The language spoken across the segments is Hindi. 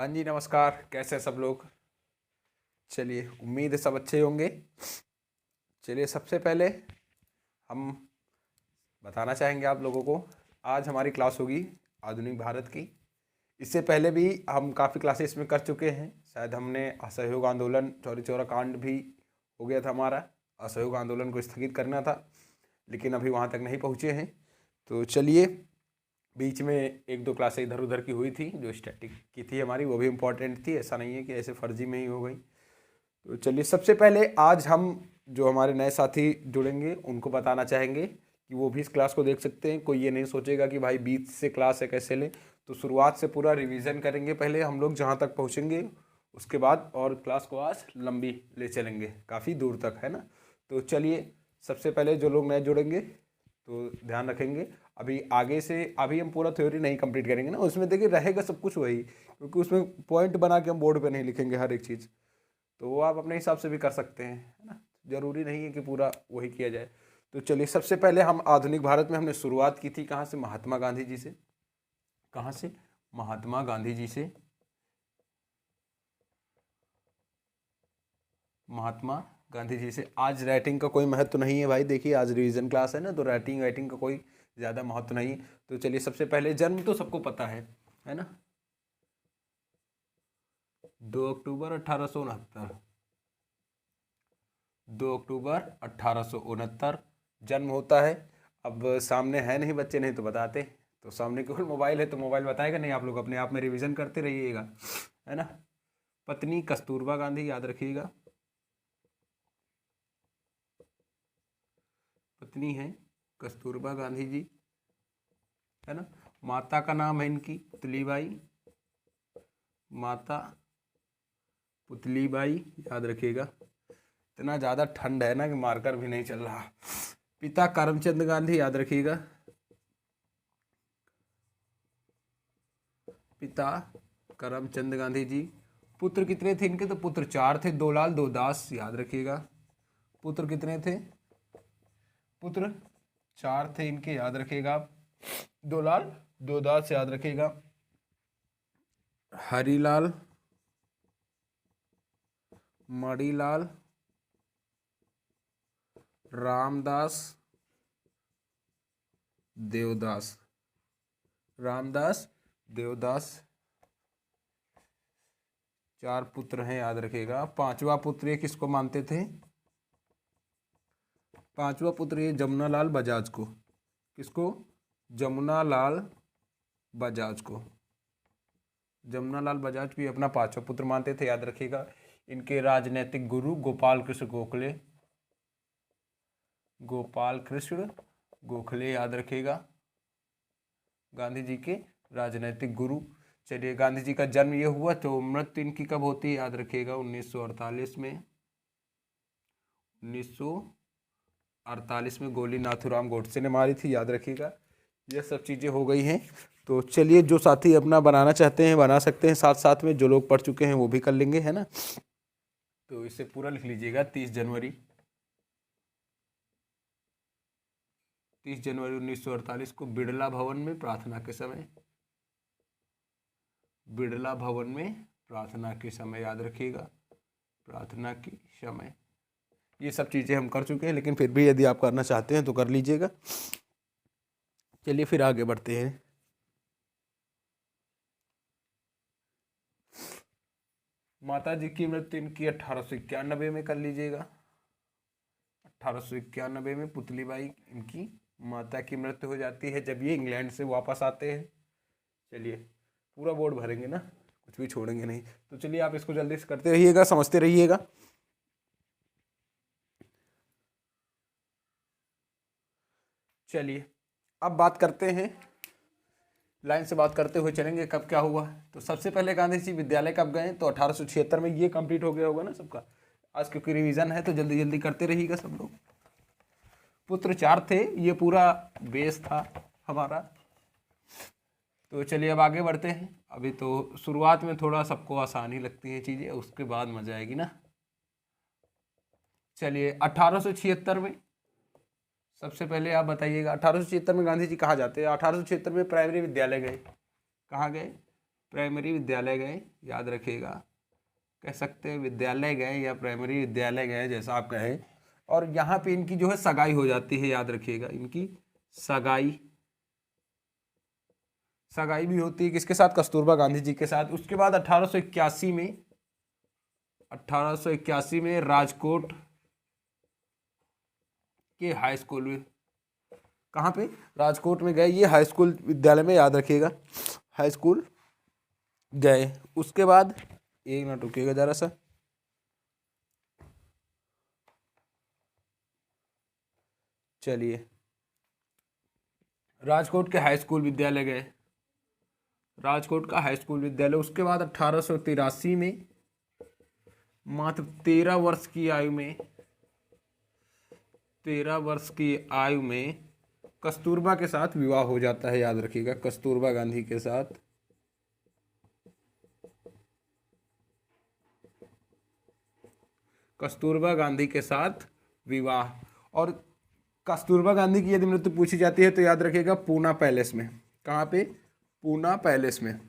हाँ जी, नमस्कार। कैसे हैं सब लोग? चलिए, उम्मीद है सब अच्छे होंगे। चलिए, सबसे पहले हम बताना चाहेंगे आप लोगों को, आज हमारी क्लास होगी आधुनिक भारत की। इससे पहले भी हम काफ़ी क्लासेस में कर चुके हैं। शायद हमने असहयोग आंदोलन, चौरी चौरा कांड भी हो गया था हमारा। असहयोग आंदोलन को स्थगित करना था, लेकिन अभी वहाँ तक नहीं पहुँचे हैं। तो चलिए, बीच में एक दो क्लासें इधर उधर की हुई थी जो स्टैटिक की थी हमारी, वो भी इम्पोर्टेंट थी। ऐसा नहीं है कि ऐसे फर्जी में ही हो गई। तो चलिए, सबसे पहले आज हम जो हमारे नए साथी जुड़ेंगे उनको बताना चाहेंगे कि वो भी इस क्लास को देख सकते हैं। कोई ये नहीं सोचेगा कि भाई बीच से क्लास है कैसे लें। तो शुरुआत से पूरा रिवीजन करेंगे पहले हम लोग जहाँ तक पहुँचेंगे, उसके बाद और क्लास को आज लंबी ले चलेंगे, काफ़ी दूर तक, है ना। तो चलिए, सबसे पहले जो लोग नए जुड़ेंगे तो ध्यान रखेंगे, अभी आगे से अभी हम पूरा थ्योरी नहीं कंप्लीट करेंगे ना। उसमें देखिए रहेगा सब कुछ वही, क्योंकि उसमें पॉइंट बना के हम बोर्ड पे नहीं लिखेंगे हर एक चीज़। तो वो आप अपने हिसाब से भी कर सकते हैं, है ना। ज़रूरी नहीं है कि पूरा वही किया जाए। तो चलिए, सबसे पहले हम आधुनिक भारत में हमने शुरुआत की थी कहाँ से? महात्मा गांधी जी से। कहाँ से? महात्मा गांधी जी से। महात्मा गांधी जी से। आज राइटिंग का कोई महत्व नहीं है भाई, देखिए आज रिवीजन क्लास है ना, तो राइटिंग वाइटिंग का कोई ज़्यादा महत्व नहीं। तो चलिए, सबसे पहले जन्म तो सबको पता है ना। 2 अक्टूबर 1869। 2 अक्टूबर 1869 जन्म होता है। अब सामने है नहीं बच्चे, नहीं तो बताते। तो सामने केवल मोबाइल है तो मोबाइल बताएगा नहीं। आप लोग अपने आप में रिवीजन करते रहिएगा, है ना। पत्नी कस्तूरबा गांधी, याद रखिएगा। पत्नी है कस्तूरबा गांधी जी, है ना। माता का नाम है इनकी पुतलीबाई। माता पुतलीबाई, याद रखिएगा। इतना ज़्यादा ठंड है ना कि मार्कर भी नहीं चल रहा। पिता करमचंद गांधी, याद रखिएगा। पिता करमचंद गांधी जी। पुत्र कितने थे इनके? तो पुत्र 4 थे, 2 लाल 2 दास, याद रखिएगा। पुत्र कितने थे? पुत्र 4 थे इनके, याद रखिएगा आप। 2 लाल 2 दास, याद रखिएगा। हरिलाल, मणिलाल, रामदास, देवदास। रामदास, देवदास, 4 पुत्र हैं, याद रखिएगा। पांचवा पुत्र ये किसको मानते थे? पांचवा पुत्र ये जमुनालाल बजाज को। किसको? जमुनालाल बजाज को। जमुनालाल बजाज भी अपना पांचवा पुत्र मानते थे, याद रखिएगा। इनके राजनैतिक गुरु गोपाल कृष्ण गोखले। गोपाल कृष्ण गोखले, याद रखिएगा, गांधी जी के राजनैतिक गुरु। चलिए, गांधी जी का जन्म ये हुआ, तो मृत्यु इनकी कब होती है? याद रखिएगा 1948 में। 1948 में गोली नाथूराम गोडसे ने मारी थी, याद रखिएगा। ये सब चीज़ें हो गई हैं। तो चलिए, जो साथी अपना बनाना चाहते हैं बना सकते हैं, साथ साथ में जो लोग पढ़ चुके हैं वो भी कर लेंगे, है ना। तो इसे पूरा लिख लीजिएगा। 30 जनवरी 1948 को बिड़ला भवन में प्रार्थना के समय। बिड़ला भवन में प्रार्थना के समय, याद रखिएगा, प्रार्थना के समय। ये सब चीज़ें हम कर चुके हैं, लेकिन फिर भी यदि आप करना चाहते हैं तो कर लीजिएगा। चलिए, फिर आगे बढ़ते हैं। माता जी की मृत्यु इनकी 1891 में कर लीजिएगा। 1891 में पुतलीबाई इनकी माता की मृत्यु हो जाती है, जब ये इंग्लैंड से वापस आते हैं। चलिए, पूरा बोर्ड भरेंगे ना, कुछ भी छोड़ेंगे नहीं। तो चलिए, आप इसको जल्दी से करते रहिएगा, समझते रहिएगा। चलिए, अब बात करते हैं, लाइन से बात करते हुए चलेंगे कब क्या हुआ। तो सबसे पहले गांधी जी विद्यालय कब गए? तो 1876 में। ये कंप्लीट हो गया होगा ना सबका आज, क्योंकि रिवीजन है तो जल्दी जल्दी करते रहिएगा सब लोग। पुत्र 4 थे, ये पूरा बेस था हमारा। तो चलिए, अब आगे बढ़ते हैं। अभी तो शुरुआत में थोड़ा सबको आसानी लगती हैं चीज़ें, उसके बाद मजा आएगी ना। चलिए, 1876 में सबसे पहले आप बताइएगा, 1876 में गांधी जी कहाँ जाते हैं? 1876 में प्राइमरी विद्यालय गए। कहाँ गए? प्राइमरी विद्यालय गए, याद रखिएगा, कह सकते हैं विद्यालय गए या प्राइमरी विद्यालय गए, जैसा आप कहें। और यहाँ पे इनकी जो है सगाई हो जाती है, याद रखिएगा, इनकी सगाई भी होती है किसके साथ? कस्तूरबा गांधी जी के साथ। उसके बाद 1881 में राजकोट के हाई स्कूल में, कहाँ पे? राजकोट में गए, ये हाई स्कूल विद्यालय में, याद रखिएगा, हाई स्कूल गए। उसके बाद एक मिनट रुकिएगा जरा सा, चलिए, राजकोट के हाई स्कूल विद्यालय गए, राजकोट का हाई स्कूल विद्यालय। उसके बाद 1883 में मात्र 13 वर्ष की आयु में, 13 वर्ष की आयु में कस्तूरबा के साथ विवाह हो जाता है, याद रखिएगा, कस्तूरबा गांधी के साथ कस्तूरबा गांधी के साथ विवाह। और कस्तूरबा गांधी की यदि मृत्यु पूछी जाती है तो याद रखिएगा पूना पैलेस में। कहाँ पे? पूना पैलेस में।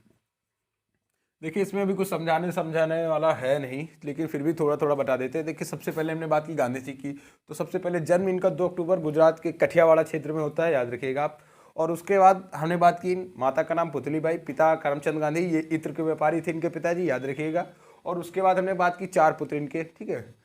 देखिए इसमें भी कुछ समझाने वाला है नहीं, लेकिन फिर भी थोड़ा थोड़ा बता देते हैं। देखिए सबसे पहले हमने बात की गांधी जी की, तो सबसे पहले जन्म इनका 2 अक्टूबर गुजरात के कठियावाड़ा क्षेत्र में होता है, याद रखिएगा आप। और उसके बाद हमने बात की माता का नाम पुतलीबाई, पिता करमचंद गांधी, ये इत्र के व्यापारी थे इनके पिताजी, याद रखिएगा। और उसके बाद हमने बात की 4 पुत्र इनके, ठीक है,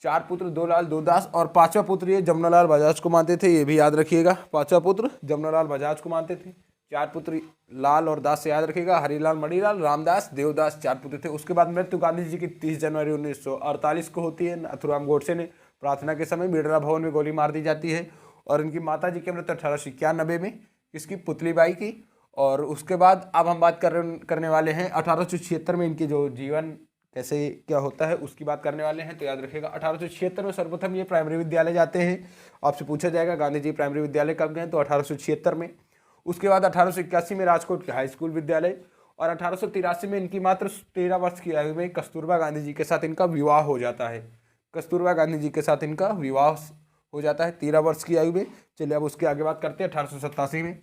4 पुत्र, 2 लाल 2 दास, और 5वां पुत्र ये जमुनालाल बजाज को मानते थे, ये भी याद रखिएगा, 5वां पुत्र जमुनालाल बजाज को मानते थे। 4 पुत्र लाल और दास से याद रखिएगा, हरिलाल, मणिलाल, रामदास, देवदास, 4 पुत्र थे। उसके बाद मृत्यु गांधी जी की 30 जनवरी 1948 को होती है। नाथूराम गोडसे ने प्रार्थना के समय बिरला भवन में गोली मार दी जाती है। और इनकी माता जी की मृत्यु 1891 में, किसकी? पुतलीबाई की। और उसके बाद अब हम बात करने वाले हैं 1876 में इनके जो जीवन कैसे क्या होता है उसकी बात करने वाले हैं। तो याद रखिएगा 1876 में सर्वप्रथम ये प्राइमरी विद्यालय जाते हैं। आपसे पूछा जाएगा गांधी जी प्राइमरी विद्यालय कब गए, तो 1876 में। उसके बाद 1881 में राजकोट के हाई स्कूल विद्यालय, और 1883 में इनकी मात्र 13 वर्ष की आयु में कस्तूरबा गांधी जी के साथ इनका विवाह हो जाता है। कस्तूरबा गांधी जी के साथ इनका विवाह हो जाता है 13 वर्ष की आयु में। चलिए अब उसके आगे बात करते हैं 1887 में।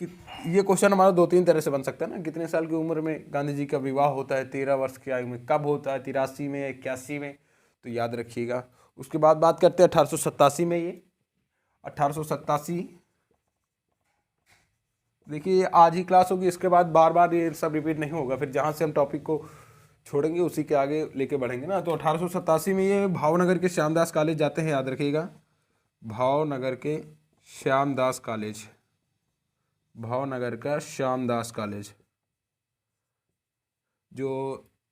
ये क्वेश्चन हमारा 2-3 तरह से बन सकता है ना, कितने साल की उम्र में गांधी जी का विवाह होता है? 13 वर्ष की आयु में। कब होता है? 83 में, 81 में, तो याद रखिएगा। उसके बाद बात करते हैं 1887 में। ये 1887, देखिए ये आज ही क्लास होगी, इसके बाद बार बार ये सब रिपीट नहीं होगा, फिर जहाँ से हम टॉपिक को छोड़ेंगे उसी के आगे लेके बढ़ेंगे ना। तो 1887 में ये भावनगर के श्यामदास कॉलेज जाते हैं, याद रखिएगा, भावनगर के श्यामदास कॉलेज, भावनगर का श्यामदास कॉलेज। जो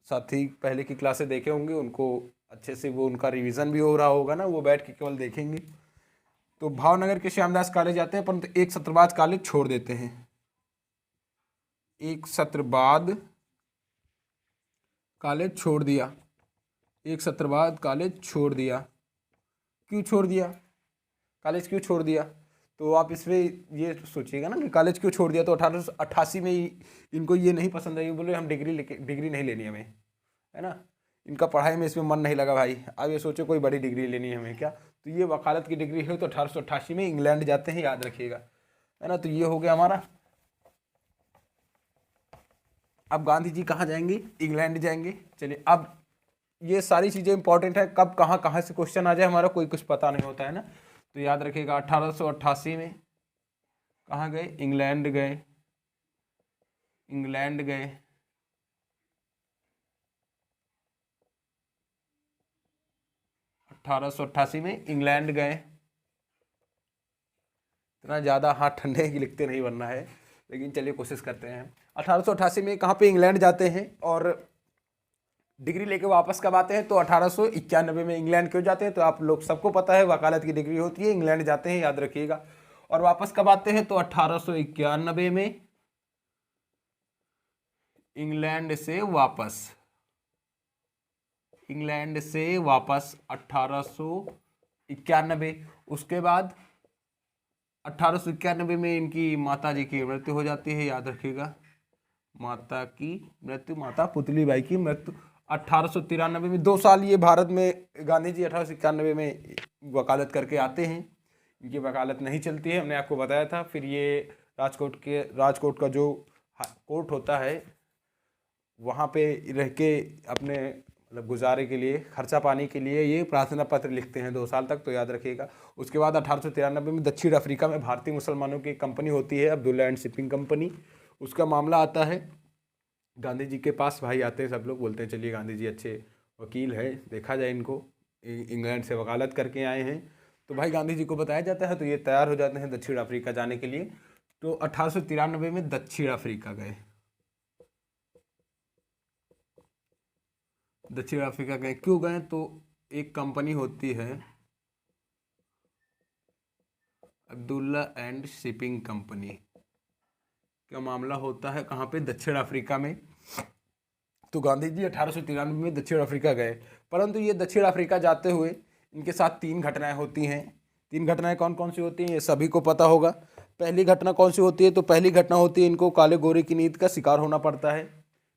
साथी पहले की क्लासें देखे होंगे उनको अच्छे से वो उनका रिवीजन भी हो रहा होगा ना, वो बैठ के केवल देखेंगे। तो भावनगर के श्यामदास कॉलेज जाते हैं, परंतु एक सत्र बाद कॉलेज छोड़ देते हैं। एक सत्र बाद कॉलेज छोड़ दिया, एक सत्र बाद कॉलेज छोड़ दिया। क्यों छोड़ दिया? कॉलेज क्यों छोड़ दिया? तो आप इसमें ये सोचिएगा ना कि कॉलेज क्यों छोड़ दिया। तो 1888 में इनको ये नहीं पसंद आई, बोले हम डिग्री नहीं लेनी हमें, है ना, इनका पढ़ाई में इसमें मन नहीं लगा भाई। अब ये सोचो कोई बड़ी डिग्री लेनी है हमें क्या, तो ये वकालत की डिग्री है। तो 1888 में इंग्लैंड जाते हैं, याद रखिएगा, है ना। तो ये हो गया हमारा। अब गांधी जी कहाँ जाएंगे? इंग्लैंड जाएंगे। चलिए अब ये सारी चीज़ें इंपॉर्टेंट है, कब कहाँ से क्वेश्चन आ जाए हमारा कोई कुछ पता नहीं होता है ना। तो याद रखिएगा 1888 में कहाँ गए? इंग्लैंड गए, इंग्लैंड गए। 1888 में इंग्लैंड गए। इतना ज़्यादा हाथ ठंडे की लिखते नहीं बनना है, लेकिन चलिए कोशिश करते हैं। 1888 में कहाँ पे? इंग्लैंड जाते हैं। और डिग्री लेके वापस कब आते हैं? तो 1891 में। इंग्लैंड क्यों जाते हैं? तो आप लोग सबको पता है, वकालत की डिग्री होती है, इंग्लैंड जाते हैं, याद रखिएगा। और वापस कब आते हैं? तो 1891 में इंग्लैंड से वापस, इंग्लैंड से वापस 1891। उसके बाद 1891 में इनकी माता जी की मृत्यु हो जाती है, याद रखिएगा, माता की मृत्यु, माता पुतलीबाई की मृत्यु 1893 में। 2 साल ये भारत में, गांधी जी 1891 में वकालत करके आते हैं। इनकी वकालत नहीं चलती है, हमने आपको बताया था। फिर ये राजकोट का जो कोर्ट होता है, वहाँ पे रह के अपने मतलब गुजारे के लिए, खर्चा पानी के लिए ये प्रार्थना पत्र लिखते हैं 2 साल तक, तो याद रखिएगा। उसके बाद 1893 में दक्षिण अफ्रीका में भारतीय मुसलमानों की एक कंपनी होती है, अब्दुल्ला एंड शिपिंग कंपनी, उसका मामला आता है गांधी जी के पास। भाई आते हैं, सब लोग बोलते हैं चलिए गांधी जी अच्छे वकील हैं, देखा जाए इनको, इंग्लैंड से वकालत करके आए हैं। तो भाई गांधी जी को बताया जाता है, तो ये तैयार हो जाते हैं दक्षिण अफ्रीका जाने के लिए। तो 1893 में दक्षिण अफ्रीका गए। दक्षिण अफ्रीका गए, क्यों गए? तो एक कंपनी होती है अब्दुल्ला एंड शिपिंग कंपनी का मामला होता है कहाँ पे? दक्षिण अफ्रीका में। तो गांधी जी 1893 में दक्षिण अफ्रीका गए, परंतु ये दक्षिण अफ्रीका जाते हुए इनके साथ 3 घटनाएं होती हैं। 3 घटनाएं कौन कौन सी होती हैं ये सभी को पता होगा। पहली घटना कौन सी होती है? तो पहली घटना होती है इनको काले गोरे की नीति का शिकार होना पड़ता है।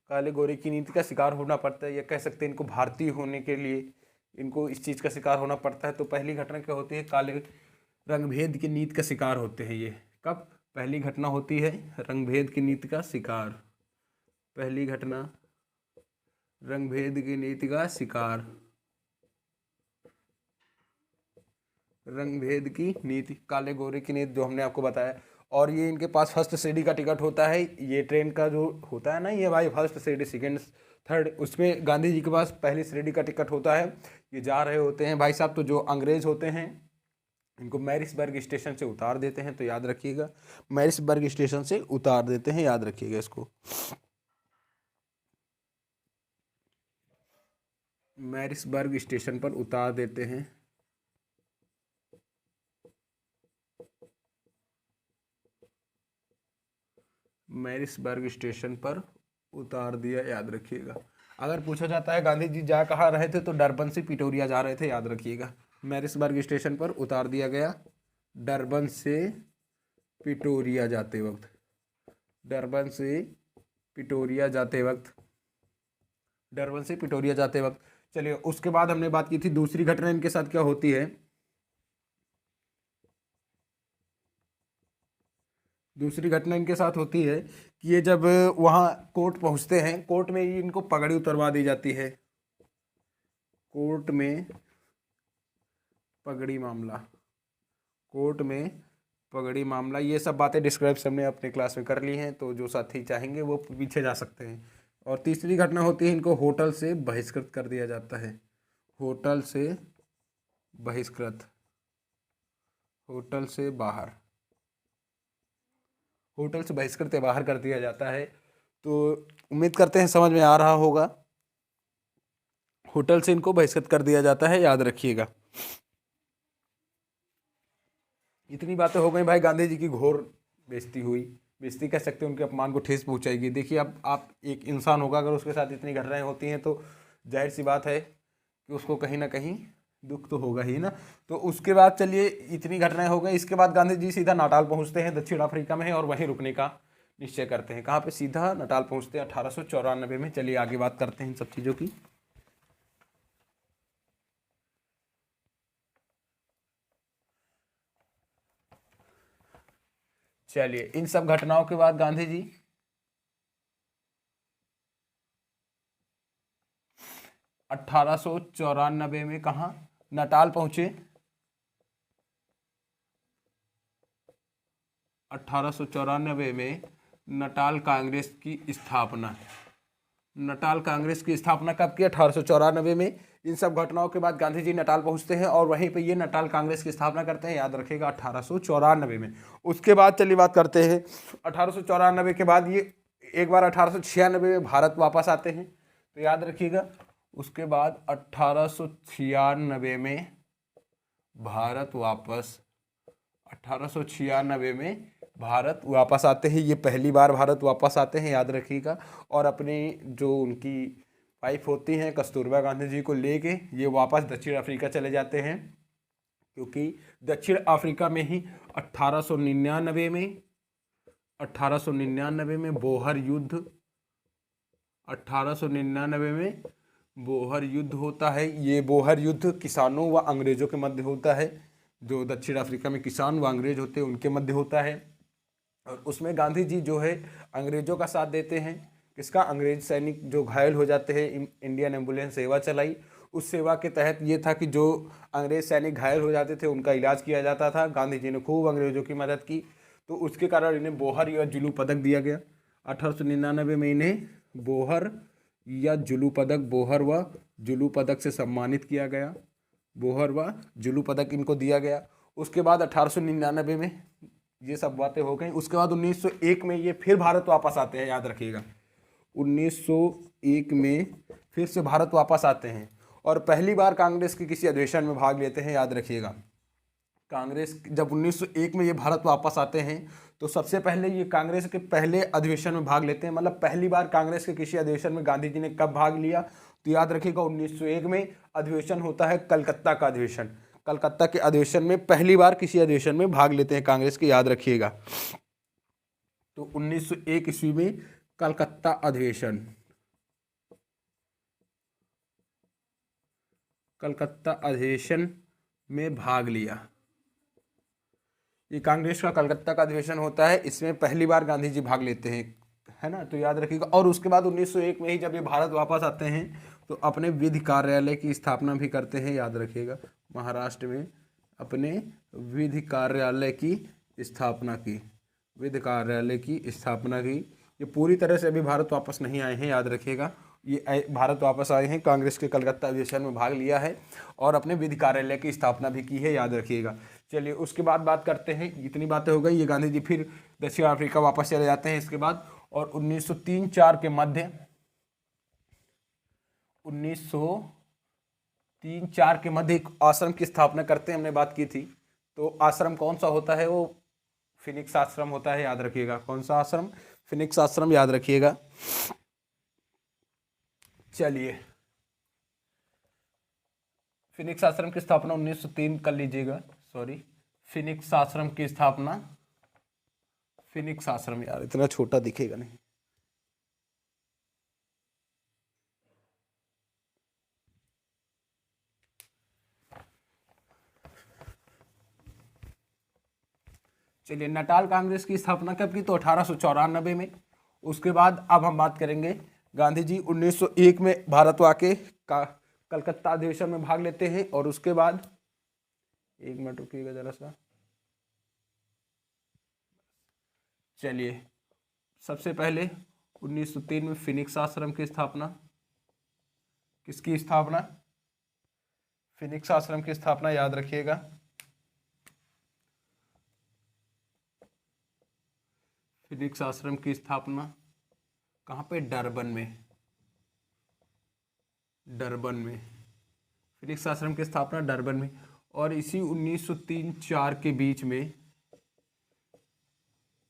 काले गोरे की नीति का शिकार होना पड़ता है, या कह सकते हैं इनको भारतीय होने के लिए इनको इस चीज़ का शिकार होना पड़ता है। तो पहली घटना क्या होती है? काले रंगभेद की नीति का शिकार होते हैं ये। कब? पहली घटना होती है रंगभेद की नीति का शिकार। पहली घटना रंगभेद की नीति का शिकार, रंगभेद की नीति, काले गोरे की नीति जो हमने आपको बताया। और ये इनके पास फर्स्ट सीढ़ी का टिकट होता है। ये ट्रेन का जो होता है ना, ये भाई फर्स्ट सीढ़ी, सेकेंड, थर्ड, उसमें गांधी जी के पास पहली सीढ़ी का टिकट होता है। ये जा रहे होते हैं भाई साहब, तो जो अंग्रेज होते हैं इनको मैरिसबर्ग स्टेशन से उतार देते हैं। तो याद रखिएगा, मैरिसबर्ग स्टेशन से उतार देते हैं, याद रखिएगा इसको। मैरिसबर्ग स्टेशन पर उतार देते हैं। मैरिसबर्ग स्टेशन पर उतार दिया, याद रखिएगा। अगर पूछा जाता है गांधी जी जा कहाँ रहे थे, तो डरबन से पिटोरिया जा रहे थे, याद रखिएगा। मैरिसबर्ग स्टेशन पर उतार दिया गया डरबन से पिटोरिया जाते वक्त, डरबन से पिटोरिया जाते वक्त, डरबन से पिटोरिया जाते वक्त। चलिए, उसके बाद हमने बात की थी दूसरी घटना इनके साथ क्या होती है। दूसरी घटना इनके साथ होती है कि ये जब वहाँ कोर्ट पहुँचते हैं, कोर्ट में ही इनको पगड़ी उतरवा दी जाती है। कोर्ट में पगड़ी मामला, कोर्ट में पगड़ी मामला, ये सब बातें डिस्क्राइब हमने अपने क्लास में कर ली हैं, तो जो साथी चाहेंगे वो पीछे जा सकते हैं। और तीसरी घटना होती है इनको होटल से बहिष्कृत कर दिया जाता है। होटल से बहिष्कृत, होटल से बाहर, होटल से बहिष्कृत बाहर कर दिया जाता है। तो उम्मीद करते हैं समझ में आ रहा होगा। होटल से इनको बहिष्कृत कर दिया जाता है, याद रखिएगा। इतनी बातें हो गई भाई, गांधी जी की घोर बेइज्जती हुई, बेइज्जती कह सकते हैं, उनके अपमान को ठेस पहुंचाएगी। देखिए, अब आप एक इंसान होगा, अगर उसके साथ इतनी घटनाएं होती हैं तो जाहिर सी बात है कि उसको कहीं ना कहीं दुख तो होगा ही ना। तो उसके बाद चलिए, इतनी घटनाएं हो गई, इसके बाद गांधी जी सीधा नाटाल पहुंचते हैं, दक्षिण अफ्रीका में है, और वहीं रुकने का निश्चय करते हैं। कहाँ पे? सीधा नाटाल पहुंचते हैं 1894 में। चलिए आगे बात करते हैं इन सब चीज़ों की। चलिए, इन सब घटनाओं के बाद गांधी जी 1894 में कहाँ? नाटाल पहुंचे। 1894 में नाटाल कांग्रेस की स्थापना, नाटाल कांग्रेस की स्थापना कब की? 1894 में। इन सब घटनाओं के बाद गांधी जी नाटाल पहुंचते हैं और वहीं पे ये नाटाल कांग्रेस की स्थापना करते हैं, याद रखिएगा, 1894 में। उसके बाद चलिए बात करते हैं 1894 के बाद ये एक बार 1896 में भारत वापस आते हैं, तो याद रखिएगा। उसके बाद 1896 में भारत वापस, 1896 में भारत वापस आते हैं। ये पहली बार भारत वापस आते हैं, याद रखिएगा। और अपनी जो उनकी वाइफ होती हैं कस्तूरबा गांधी जी को लेके ये वापस दक्षिण अफ्रीका चले जाते हैं, क्योंकि दक्षिण अफ्रीका में ही 1899 में, 1899 में बोहर युद्ध, 1899 में बोहर युद्ध होता है। ये बोहर युद्ध किसानों व अंग्रेज़ों के मध्य होता है। जो दक्षिण अफ्रीका में किसान व अंग्रेज होते हैं उनके मध्य होता है। और उसमें गांधी जी जो है अंग्रेजों का साथ देते हैं। किसका? अंग्रेज सैनिक जो घायल हो जाते हैं, इंडियन एम्बुलेंस सेवा चलाई। उस सेवा के तहत ये था कि जो अंग्रेज सैनिक घायल हो जाते थे उनका इलाज किया जाता था। गांधी जी ने खूब अंग्रेजों की मदद की, तो उसके कारण इन्हें बोहर या जुलू पदक दिया गया। 1899 में इन्हें बोहर या जुलू पदक, बोहर व जुलू पदक से सम्मानित किया गया। बोहर व जुलू पदक इनको दिया गया। उसके बाद 1899 में ये सब बातें हो गई। उसके बाद 1901 में ये फिर भारत वापस आते हैं, याद रखिएगा। 1901 में फिर से भारत वापस आते हैं और पहली बार कांग्रेस के किसी अधिवेशन में भाग लेते हैं, याद रखिएगा। कांग्रेस जब 1901 में ये भारत वापस आते हैं तो सबसे पहले ये कांग्रेस के पहले अधिवेशन में भाग लेते हैं। मतलब पहली बार कांग्रेस के किसी अधिवेशन में गांधी जी ने कब भाग लिया, तो याद रखिएगा 1901 में अधिवेशन होता है कलकत्ता का अधिवेशन। कलकत्ता के अधिवेशन में पहली बार किसी अधिवेशन में भाग लेते हैं कांग्रेस के, याद रखिएगा। तो 1901 ईस्वी में कलकत्ता अधिवेशन, कलकत्ता अधिवेशन में भाग लिया। ये कांग्रेस का कलकत्ता का अधिवेशन होता है, इसमें पहली बार गांधी जी भाग लेते हैं, है ना, तो याद रखिएगा। और उसके बाद 1901 में ही जब ये भारत वापस आते हैं तो अपने विधि कार्यालय की स्थापना भी करते हैं, याद रखिएगा। महाराष्ट्र में अपने विधि कार्यालय की स्थापना की, विधि कार्यालय की स्थापना की। ये पूरी तरह से अभी भारत वापस नहीं आए हैं, याद रखिएगा। ये भारत वापस आए हैं, कांग्रेस के कलकत्ता अधिवेशन में भाग लिया है और अपने विधि कार्यालय की स्थापना भी की है, याद रखिएगा। चलिए उसके बाद बात करते हैं। इतनी बातें हो गई। ये गांधी जी फिर दक्षिण अफ्रीका वापस चले जाते हैं इसके बाद, और 1903-4 के मध्य, 1903-4 के मध्य एक आश्रम की स्थापना करते हैं, हमने बात की थी। तो आश्रम कौन सा होता है? वो फिनिक्स आश्रम होता है, याद रखिएगा। कौन सा आश्रम? फिनिक्स आश्रम, याद रखिएगा। चलिए, फिनिक्स आश्रम की स्थापना 1903 कर लीजिएगा, सॉरी, फिनिक्स आश्रम की स्थापना, फिनिक्स आश्रम, यार इतना छोटा दिखेगा नहीं। चलिए, नटाल कांग्रेस की स्थापना कब की? तो 1894 में। उसके बाद अब हम बात करेंगे, गांधी जी 1901 में भारत आके कलकत्ता अधिवेशन में भाग लेते हैं। और उसके बाद, एक मिनट रुकिएगा जरा सा। चलिए, सबसे पहले 1903 में फिनिक्स आश्रम की स्थापना। किसकी स्थापना? फिनिक्स आश्रम की स्थापना, याद रखिएगा। फिनिक्स आश्रम की स्थापना कहाँ पे? डरबन में, डरबन में। फिनिक्स आश्रम की स्थापना डरबन में। और इसी 1903-4 के बीच में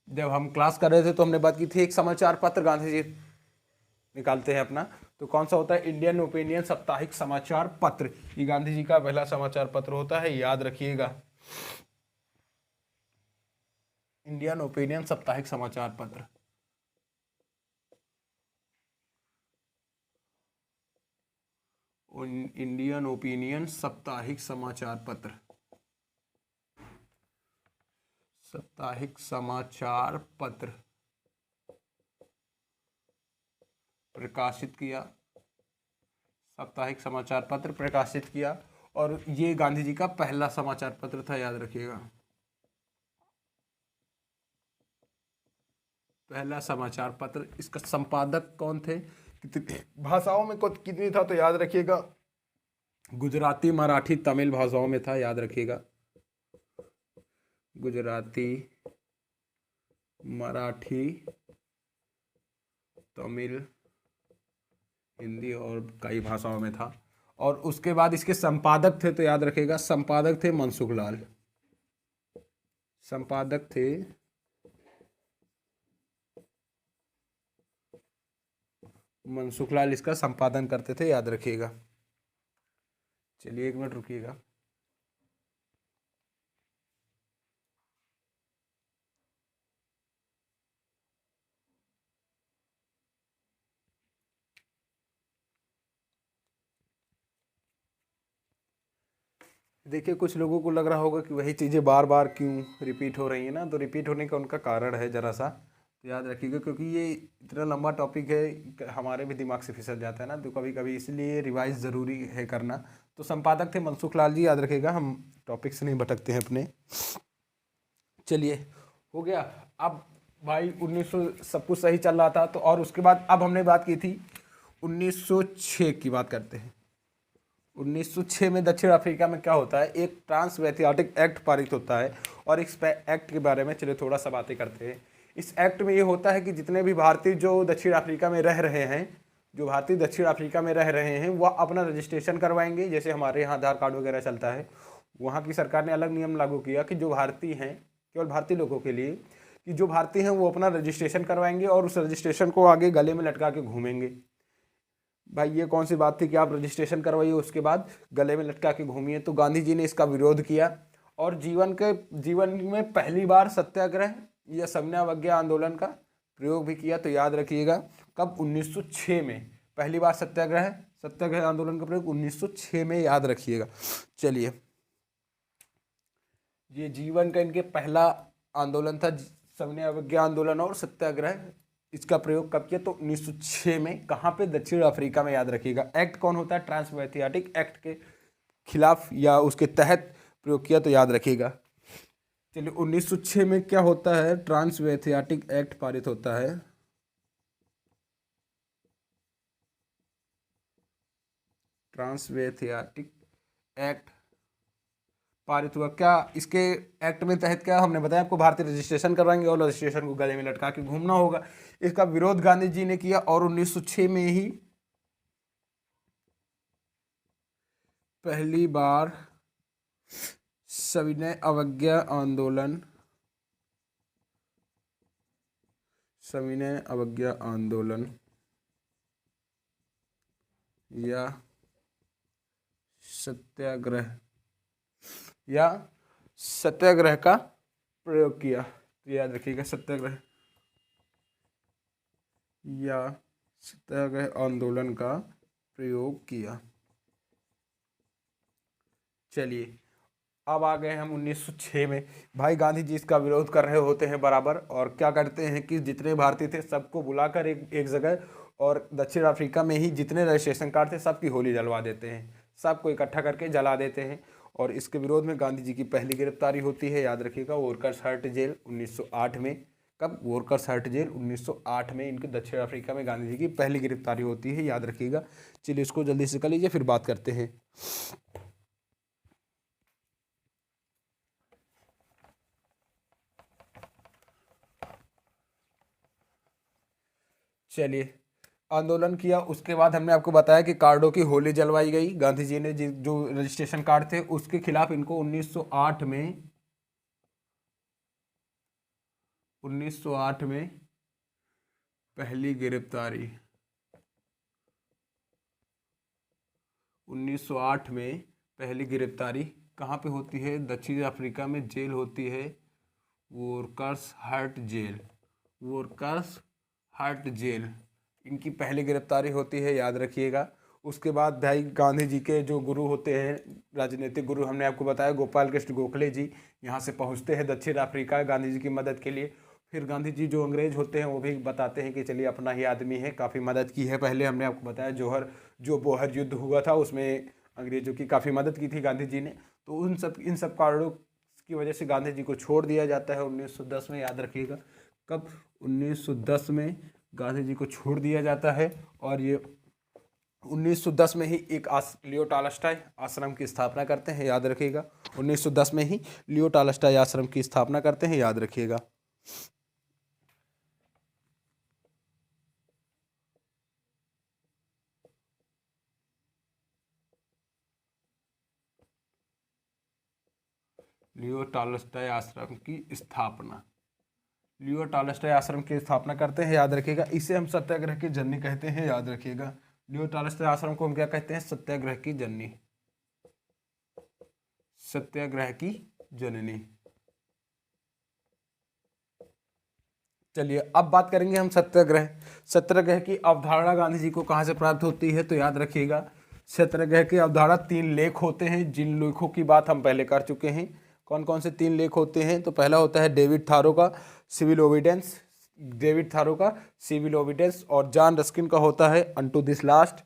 जब हम क्लास कर रहे थे तो हमने बात की थी, एक समाचार पत्र गांधी जी निकालते हैं अपना। तो कौन सा होता है? इंडियन ओपिनियन साप्ताहिक समाचार पत्र। ये गांधी जी का पहला समाचार पत्र होता है, याद रखिएगा। इंडियन ओपिनियन साप्ताहिक समाचार पत्र। इंडियन ओपिनियन साप्ताहिक समाचार पत्र, साप्ताहिक समाचार पत्र प्रकाशित किया, साप्ताहिक समाचार पत्र प्रकाशित किया। और ये गांधी जी का पहला समाचार पत्र था, याद रखिएगा। पहला समाचार पत्र। इसका संपादक कौन थे? कितनी भाषाओं में कितनी था? तो याद रखिएगा, गुजराती, मराठी, तमिल भाषाओं में था, याद रखिएगा। गुजराती, मराठी, तमिल, हिंदी और कई भाषाओं में था। और उसके बाद इसके संपादक थे, तो याद रखिएगा, संपादक थे मनसुख लाल। संपादक थे मनसुख लाल, इसका संपादन करते थे, याद रखिएगा। चलिए, एक मिनट रुकिएगा। देखिए, कुछ लोगों को लग रहा होगा कि वही चीज़ें बार बार क्यों रिपीट हो रही हैं ना, तो रिपीट होने का उनका कारण है ज़रा सा, तो याद रखिएगा, क्योंकि ये इतना लंबा टॉपिक है, हमारे भी दिमाग से फिसल जाता है ना, तो कभी कभी इसलिए रिवाइज ज़रूरी है करना। तो संपादक थे मनसुख लाल जी, याद रखिएगा, हम टॉपिक से नहीं भटकते हैं अपने। चलिए, हो गया। अब भाई 1900 सब कुछ सही चल रहा था, तो और उसके बाद अब हमने बात की थी 1906 की, बात करते हैं। 1906 में दक्षिण अफ्रीका में क्या होता है, एक ट्रांसपैथियाटिक एक्ट पारित होता है, और इस एक्ट के बारे में चलिए थोड़ा सा बातें करते हैं। इस एक्ट में ये होता है कि जितने भी भारतीय जो दक्षिण अफ्रीका में रह रहे हैं, जो भारतीय दक्षिण अफ्रीका में रह रहे हैं, वह अपना रजिस्ट्रेशन करवाएंगे, जैसे हमारे यहाँ आधार कार्ड वगैरह चलता है। वहाँ की सरकार ने अलग नियम लागू किया कि जो भारतीय हैं, केवल भारतीय लोगों के लिए, कि जो भारतीय हैं वो अपना रजिस्ट्रेशन करवाएंगे और उस रजिस्ट्रेशन को आगे गले में लटका के घूमेंगे। भाई ये कौन सी बात थी कि आप रजिस्ट्रेशन करवाइए उसके बाद गले में लटका के घूमिए। तो गांधी जी ने इसका विरोध किया, और जीवन में पहली बार सत्याग्रह या समन्वय अवज्ञा आंदोलन का प्रयोग भी किया। तो याद रखिएगा, कब, 1906 में पहली बार सत्याग्रह आंदोलन का प्रयोग 1906 में, याद रखिएगा। चलिए, ये जीवन का इनके पहला आंदोलन था, समन्वय अवज्ञा आंदोलन और सत्याग्रह। इसका प्रयोग कब किया, तो 1906 में। कहाँ पे, दक्षिण अफ्रीका में, याद रखिएगा। एक्ट कौन होता है, ट्रांसपैथियाटिक एक्ट के खिलाफ या उसके तहत प्रयोग किया, तो याद रखिएगा। चलिए, 1906 में क्या होता है, ट्रांसपैथियाटिक एक्ट पारित होता है। ट्रांसपैथियाटिक एक्ट पारित हुआ, क्या इसके एक्ट में तहत क्या हमने बताया आपको, भारतीय रजिस्ट्रेशन करवाएंगे और रजिस्ट्रेशन को गले में लटका के घूमना होगा। इसका विरोध गांधी जी ने किया, और 1906 में ही पहली बार सविनय अवज्ञा आंदोलन या सत्याग्रह का प्रयोग किया। तो याद रखिएगा, सत्याग्रह आंदोलन का प्रयोग किया। चलिए, अब आ गए हम 1906 में। भाई गांधी जी इसका विरोध कर रहे होते हैं बराबर, और क्या करते हैं कि जितने भारतीय थे सबको बुलाकर एक जगह, और दक्षिण अफ्रीका में ही जितने रजिस्ट्रेशन कार्ड थे सबकी होली जलवा देते हैं, सबको इकट्ठा करके जला देते हैं। और इसके विरोध में गांधी जी की पहली गिरफ्तारी होती है, याद रखिएगा, वर्कर्स हट जेल 1908 में। कब, वर्कर्स हट जेल 1908 में इनके दक्षिण अफ्रीका में गांधी जी की पहली गिरफ्तारी होती है, याद रखिएगा। चलिए, इसको जल्दी से कर लीजिए, फिर बात करते हैं। चलिए, आंदोलन किया, उसके बाद हमने आपको बताया कि कार्डों की होली जलवाई गई। गांधी जी ने जो रजिस्ट्रेशन कार्ड थे उसके खिलाफ इनको 1908 में पहली गिरफ्तारी, 1908 में पहली गिरफ्तारी कहाँ पे होती है, दक्षिण अफ्रीका में जेल होती है, वर्कर्स हट जेल इनकी पहली गिरफ्तारी होती है, याद रखिएगा। उसके बाद भाई गांधी जी के जो गुरु होते हैं, राजनीतिक गुरु, हमने आपको बताया गोपाल कृष्ण गोखले जी यहाँ से पहुँचते हैं दक्षिण अफ्रीका गांधी जी की मदद के लिए। फिर गांधी जी जो अंग्रेज होते हैं वो भी बताते हैं कि चलिए अपना ही आदमी है, काफ़ी मदद की है। पहले हमने आपको बताया जो बोहर युद्ध हुआ था उसमें अंग्रेजों की काफ़ी मदद की थी गांधी जी ने। तो इन सब कारणों की वजह से गांधी जी को छोड़ दिया जाता है 1910 में, याद रखिएगा। कब, 1910 में गांधी जी को छोड़ दिया जाता है, और ये 1910 में ही एक लियो टॉलस्टॉय आश्रम की स्थापना करते हैं, याद रखिएगा। 1910 में ही लियो टॉलस्टॉय आश्रम की स्थापना करते हैं, याद रखिएगा। लियो टॉलस्टॉय आश्रम की स्थापना करते हैं, याद रखिएगा। इसे हम सत्याग्रह की जननी कहते हैं, याद रखिएगा। लियो टॉलस्टॉय आश्रम को हम क्या कहते हैं, सत्याग्रह की जननी। चलिए, अब बात करेंगे हम सत्याग्रह की अवधारणा गांधी जी को कहाँ से प्राप्त होती है, तो याद रखिएगा सत्याग्रह की अवधारणा 3 लेख होते हैं, जिन लेखों की बात हम पहले कर चुके हैं। कौन कौन से 3 लेख होते हैं? तो पहला होता है डेविड थारो का सिविल ओबिडेंस, और जॉन रस्किन का होता है अनटू दिस लास्ट,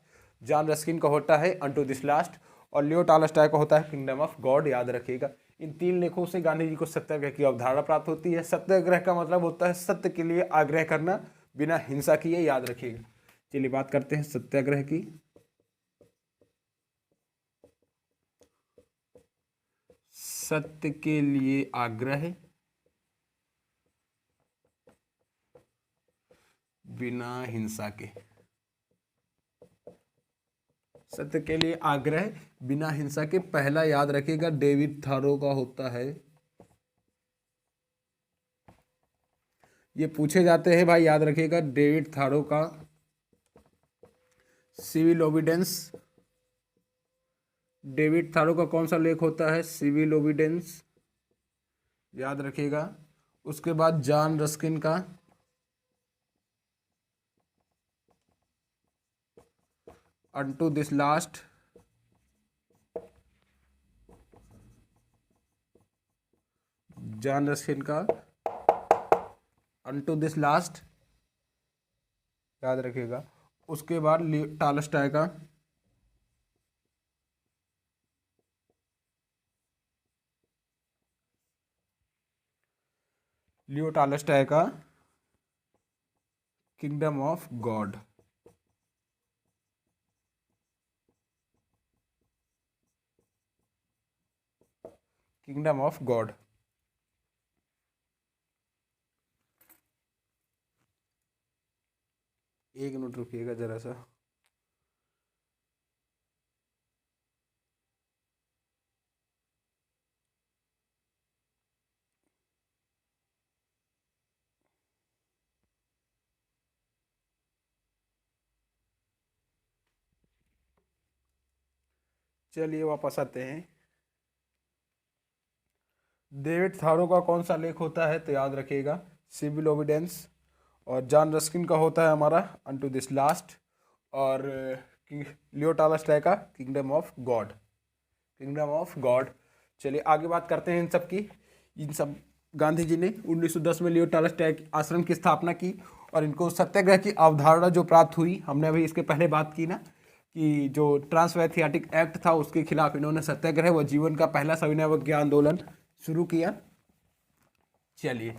और लियो टॉलस्टॉय का होता है किंगडम ऑफ गॉड। याद रखिएगा, इन 3 लेखों से गांधी जी को सत्याग्रह की अवधारणा प्राप्त होती है। सत्याग्रह का मतलब होता है सत्य के लिए आग्रह करना बिना हिंसा किए। याद रखिएगा। चलिए बात करते हैं सत्याग्रह की। सत्य के लिए आग्रह बिना हिंसा के, सत्य के लिए आग्रह बिना हिंसा के। पहला याद रखिएगा डेविड थारो का होता है। ये पूछे जाते हैं भाई, याद रखिएगा डेविड थारो का सिविल ओबिडेंस। डेविड थारो का कौन सा लेख होता है? सिविल ओबिडेंस। याद रखिएगा। उसके बाद जॉन रस्किन का unto this last, John Ruskin का अनटू दिस लास्ट। याद रखिएगा। उसके बाद टॉलस्टॉय का लियो टॉलस्टॉय का kingdom of God. Kingdom of God. एक मिनट रुकिएगा जरा सा। चलिए वापस आते हैं। डेविड थारो का कौन सा लेख होता है? तो याद रखिएगा सिविल ओबिडेंस, और जॉन रस्किन का होता है हमारा अनटू दिस लास्ट, और लियो टॉलस्टॉय का किंगडम ऑफ गॉड। चलिए आगे बात करते हैं इन सब की। इन सब गांधी जी ने 1910 में लियो टॉलस्टॉय आश्रम की स्थापना की, और इनको सत्याग्रह की अवधारणा जो प्राप्त हुई, हमने अभी इसके पहले बात की ना कि जो ट्रांसपैथियाटिक एक्ट था उसके खिलाफ इन्होंने सत्याग्रह व जीवन का पहला सविनय अवज्ञा आंदोलन शुरू किया। चलिए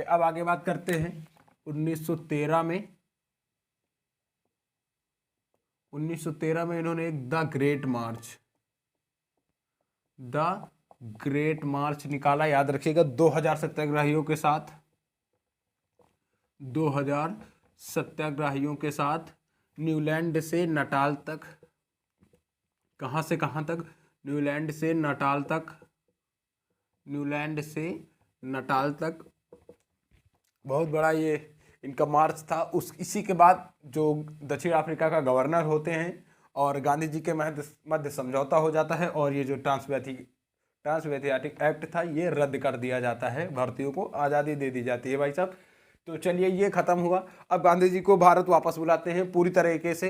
अब आगे बात करते हैं 1913 में। 1913 में इन्होंने एक द ग्रेट मार्च निकाला। याद रखिएगा 2000 सत्याग्रहियों के साथ, 2000 सत्याग्रहियों के साथ न्यूलैंड से नटाल तक। कहाँ से कहाँ तक? न्यूलैंड से नटाल तक। बहुत बड़ा ये इनका मार्च था। इसी के बाद जो दक्षिण अफ्रीका का गवर्नर होते हैं और गांधी जी के मध्य समझौता हो जाता है, और ये जो ट्रांसपैथियाटिक एक्ट था ये रद्द कर दिया जाता है, भारतीयों को आज़ादी दे दी जाती है भाई साहब। तो चलिए ये खत्म हुआ। अब गांधी जी को भारत वापस बुलाते हैं पूरी तरीके से।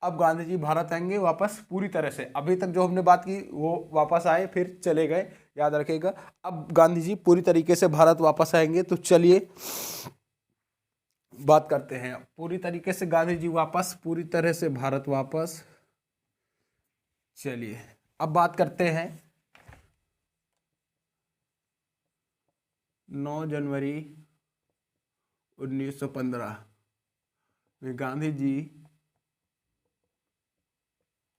अब गांधी जी भारत आएंगे वापस पूरी तरह से। अभी तक जो हमने बात की वो वापस आए फिर चले गए, याद रखिएगा। अब गांधी जी पूरी तरीके से भारत वापस आएंगे। तो चलिए बात करते हैं पूरी तरीके से गांधी जी वापस, पूरी तरह से भारत वापस। चलिए अब बात करते हैं 9 जनवरी 1915 में गांधी जी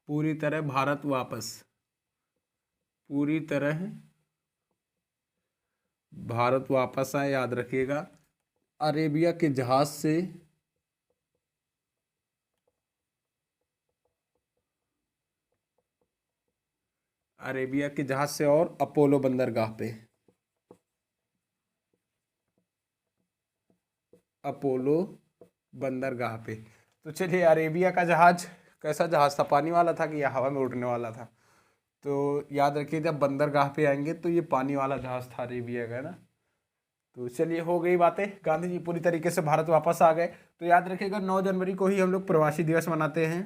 पूरी तरह भारत वापस, पूरी तरह भारत वापस आए। याद रखिएगा अरेबिया के जहाज से, और अपोलो बंदरगाह पे, तो चलिए अरेबिया का जहाज कैसा जहाज था? पानी वाला था कि या हवा में उड़ने वाला था? तो याद रखिए जब बंदरगाह पे आएंगे तो ये पानी वाला जहाज था अरेबिया का, ना। तो चलिए हो गई बातें, गांधी जी पूरी तरीके से भारत वापस आ गए। तो याद रखिएगा 9 जनवरी को ही हम लोग प्रवासी दिवस मनाते हैं।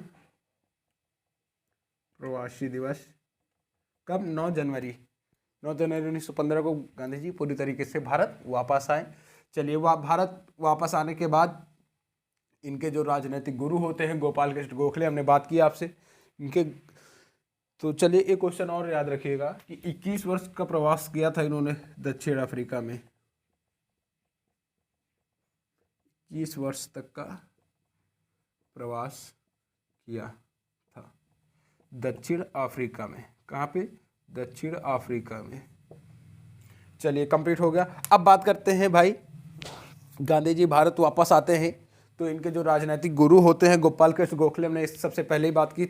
प्रवासी दिवस कब? 9 जनवरी। 9 जनवरी 1915 को गांधी जी पूरी तरीके से भारत वापस आए। चलिए भारत वापस आने के बाद इनके जो राजनीतिक गुरु होते हैं गोपाल कृष्ण गोखले, हमने बात की आपसे इनके। तो चलिए एक क्वेश्चन और याद रखिएगा कि 21 वर्ष का प्रवास किया था इन्होंने दक्षिण अफ्रीका में। 21 वर्ष तक का प्रवास किया था दक्षिण अफ्रीका में। कहाँ पे? दक्षिण अफ्रीका में। चलिए कंप्लीट हो गया। अब बात करते हैं भाई, गांधी जी भारत वापस आते हैं तो इनके जो राजनीतिक गुरु होते हैं गोपाल कृष्ण गोखले, हमने सबसे पहले ही बात की।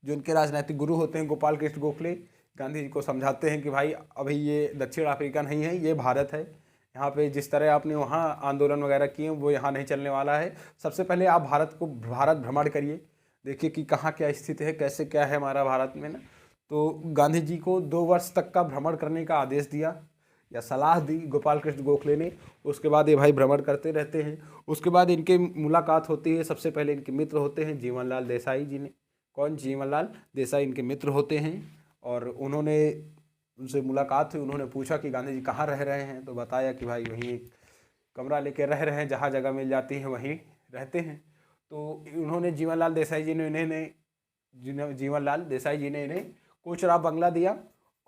जो इनके राजनीतिक गुरु होते हैं गोपाल कृष्ण गोखले गांधी जी को समझाते हैं कि भाई अभी ये दक्षिण अफ्रीका नहीं है, ये भारत है। यहाँ पे जिस तरह आपने वहाँ आंदोलन वगैरह किए वो यहाँ नहीं चलने वाला है। सबसे पहले आप भारत भ्रमण करिए, देखिए कि कहाँ क्या स्थिति है, कैसे क्या है हमारा भारत में ना। तो गांधी जी को 2 वर्ष तक का भ्रमण करने का आदेश दिया या सलाह दी गोपाल कृष्ण गोखले ने। उसके बाद ये भाई भ्रमण करते रहते हैं। उसके बाद इनकी मुलाकात होती है, सबसे पहले इनके मित्र होते हैं जीवनलाल देसाई जी ने। कौन? जीवनलाल देसाई इनके मित्र होते हैं। और उन्होंने उनसे मुलाकात हुई, उन्होंने पूछा कि गांधी जी कहाँ रह रहे हैं, तो बताया कि भाई वहीं एक कमरा लेके रह रहे हैं, जहाँ जगह मिल जाती है वहीं रहते हैं। तो उन्होंने जीवनलाल देसाई जी ने इन्हें कोचरा बंगला दिया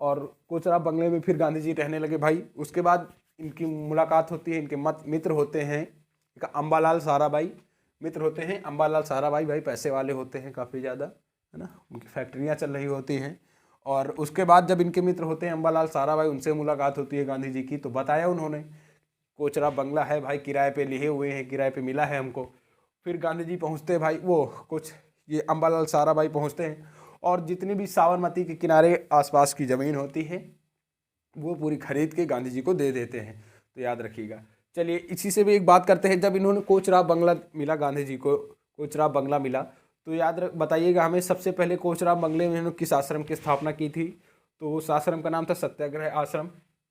और कोचरा बंगले में फिर गांधी जी रहने लगे भाई। उसके बाद इनकी मुलाकात होती है, इनके मित्र होते हैं एक अम्बालाल साराभाई मित्र होते हैं। अम्बालाल साराभाई भाई पैसे वाले होते हैं काफ़ी ज़्यादा, है ना, उनकी फैक्ट्रियाँ चल रही होती हैं। और उसके बाद जब इनके मित्र होते हैं अम्बालाल साराभाई, उनसे मुलाकात होती है गांधी जी की, तो बताया उन्होंने कोचरा बंगला है भाई, किराए पे लिए हुए हैं, किराए पे मिला है हमको। फिर गांधी जी पहुँचते भाई, वो कुछ ये अम्बालाल साराभाई पहुँचते हैं और जितनी भी साबरमती के किनारे आसपास की ज़मीन होती है वो पूरी खरीद के गांधी जी को दे देते हैं। तो याद रखिएगा। चलिए इसी से भी एक बात करते हैं, जब इन्होंने कोचरा बंगला मिला गांधी जी को, कोचरा बंगला मिला, तो बताइएगा हमें सबसे पहले कोचरा बंगले में इन्होंने किस आश्रम की स्थापना की थी। तो उस आश्रम का नाम था सत्याग्रह आश्रम।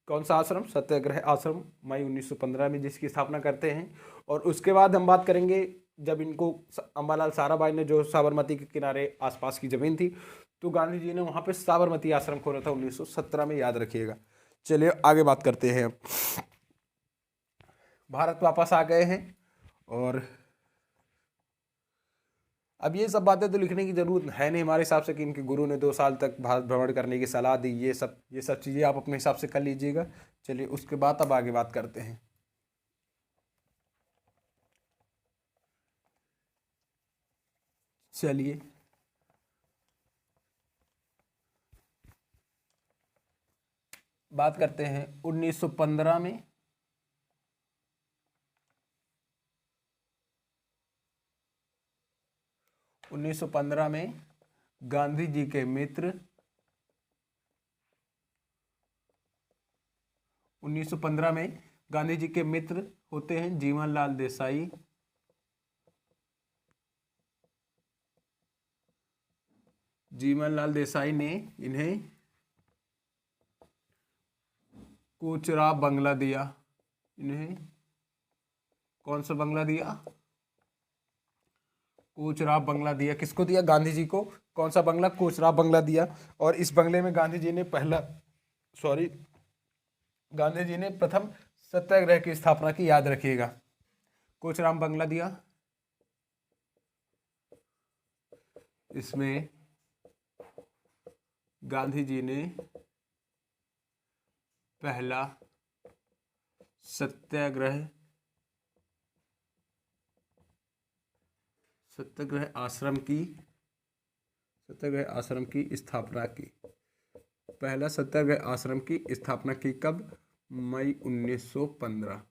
कौन सा आश्रम? सत्याग्रह आश्रम, मई 1915 में जिसकी स्थापना करते हैं। और उसके बाद हम बात करेंगे जब इनको अम्बालाल साराभाई ने जो साबरमती के किनारे आसपास की ज़मीन थी, तो गांधी जी ने वहाँ पे साबरमती आश्रम खोला था 1917 में, याद रखिएगा। चलिए आगे बात करते हैं। भारत वापस आ गए हैं और अब ये सब बातें तो लिखने की जरूरत है नहीं हमारे हिसाब से कि इनके गुरु ने 2 साल तक भारत भ्रमण करने की सलाह दी। ये सब चीज़ें आप अपने हिसाब से कर लीजिएगा। चलिए उसके बाद अब आगे बात करते हैं। चलिए बात करते हैं 1915 में। 1915 में गांधी जी के मित्र 1915 में गांधी जी के मित्र होते हैं जीवनलाल देसाई। जीवनलाल देसाई ने इन्हें कोचरा बंगला दिया। इन्हें कौन सा बंगला दिया? कोचरा बंगला दिया। किसको दिया? गांधी जी को। कौन सा बंगला? कोचरा बंगला दिया। और इस बंगले में गांधी जी ने गांधी जी ने प्रथम सत्याग्रह की स्थापना की, याद रखिएगा। कोचराम बंगला दिया, इसमें गांधी जी ने पहला सत्याग्रह आश्रम की स्थापना की। पहला सत्याग्रह आश्रम की स्थापना की कब? मई 1915।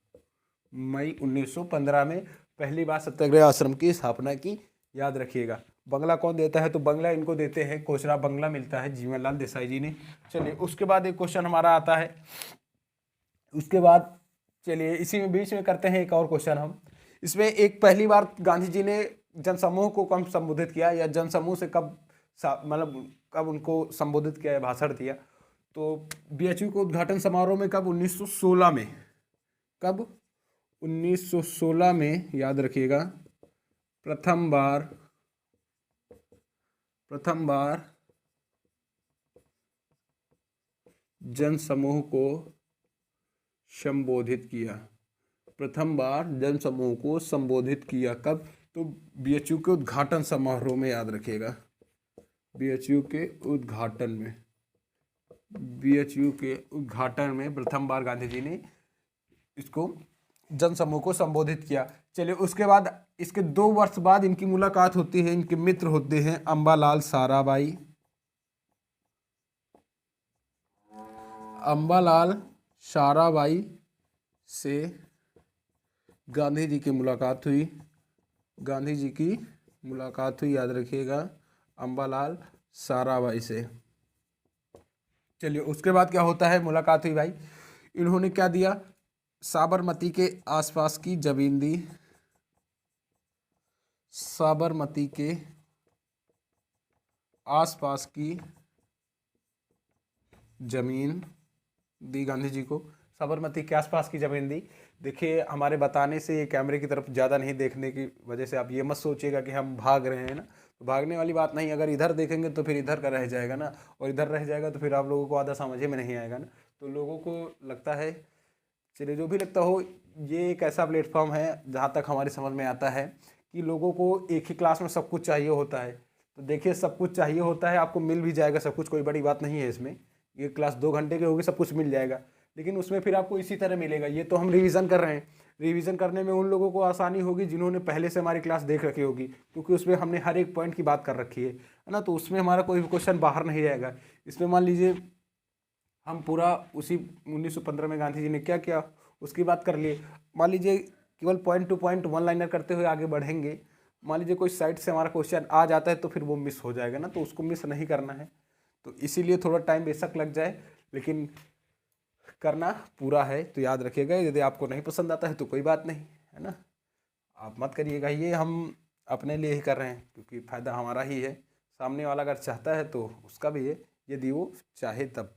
मई 1915 में पहली बार सत्याग्रह आश्रम की स्थापना की, याद रखिएगा। बंगला कौन देता है? तो बंगला इनको देते हैं, कोचरा बंगला मिलता है जीवनलाल देसाई जी ने। चलिए उसके बाद एक क्वेश्चन हमारा आता है। उसके बाद चलिए इसी में बीच में करते हैं एक और क्वेश्चन हम। इसमें एक पहली बार गांधी जी ने जनसमूह को कब संबोधित किया या जनसमूह से कब उनको संबोधित किया या भाषण दिया? तो बीएचयू को उद्घाटन समारोह में कब? 1916 में। कब? 1916 में, याद रखिएगा, प्रथम बार जनसमूह को संबोधित किया। प्रथम बार जनसमूह को संबोधित किया कब? तो बीएचयू के उद्घाटन समारोह में, याद रखिएगा, बीएचयू के उद्घाटन में प्रथम बार गांधी जी ने इसको जनसमूह को संबोधित किया। चलिए, उसके बाद इसके 2 वर्ष बाद इनकी मुलाकात होती है, इनके मित्र होते हैं अंबालाल साराभाई से गांधी जी की मुलाकात हुई। याद रखिएगा, अंबालाल साराभाई से। चलिए, उसके बाद क्या होता है? मुलाकात हुई भाई, इन्होंने क्या दिया? साबरमती के आसपास की जमीन दी। साबरमती के आसपास की जमीन दी गांधी जी को। साबरमती के आसपास की जमीन दी। देखिए, हमारे बताने से, ये कैमरे की तरफ ज़्यादा नहीं देखने की वजह से आप ये मत सोचिएगा कि हम भाग रहे हैं ना, तो भागने वाली बात नहीं। अगर इधर देखेंगे तो फिर इधर का रह जाएगा ना, और इधर रह जाएगा तो फिर आप लोगों को आधा समझ में नहीं आएगा ना। तो लोगों को लगता है, चलिए जो भी लगता हो, ये एक ऐसा प्लेटफॉर्म है जहाँ तक हमारी समझ में आता है कि लोगों को एक ही क्लास में सब कुछ चाहिए होता है। तो देखिए, सब कुछ चाहिए होता है, आपको मिल भी जाएगा सब कुछ, कोई बड़ी बात नहीं है इसमें। ये क्लास 2 घंटे की होगी, सब कुछ मिल जाएगा, लेकिन उसमें फिर आपको इसी तरह मिलेगा। ये तो हम रिवीजन कर रहे हैं, रिवीजन करने में उन लोगों को आसानी होगी जिन्होंने पहले से हमारी क्लास देख रखी होगी, क्योंकि उसमें हमने हर एक पॉइंट की बात कर रखी है ना। तो उसमें हमारा कोई भी क्वेश्चन बाहर नहीं जाएगा। इसमें मान लीजिए हम पूरा उसी 1915 में गांधी जी ने क्या किया उसकी बात कर लिए। मान लीजिए केवल पॉइंट टू पॉइंट 1 लाइनर करते हुए आगे बढ़ेंगे। मान लीजिए कोई साइड से हमारा क्वेश्चन आ जाता है तो फिर वो मिस हो जाएगा ना, तो उसको मिस नहीं करना है। तो इसीलिए थोड़ा टाइम बेशक लग जाए, लेकिन करना पूरा है। तो याद रखिएगा, यदि आपको नहीं पसंद आता है तो कोई बात नहीं, है ना, आप मत करिएगा। ये हम अपने लिए ही कर रहे हैं, क्योंकि फ़ायदा हमारा ही है। सामने वाला अगर चाहता है तो उसका भी है, यदि वो चाहे तब।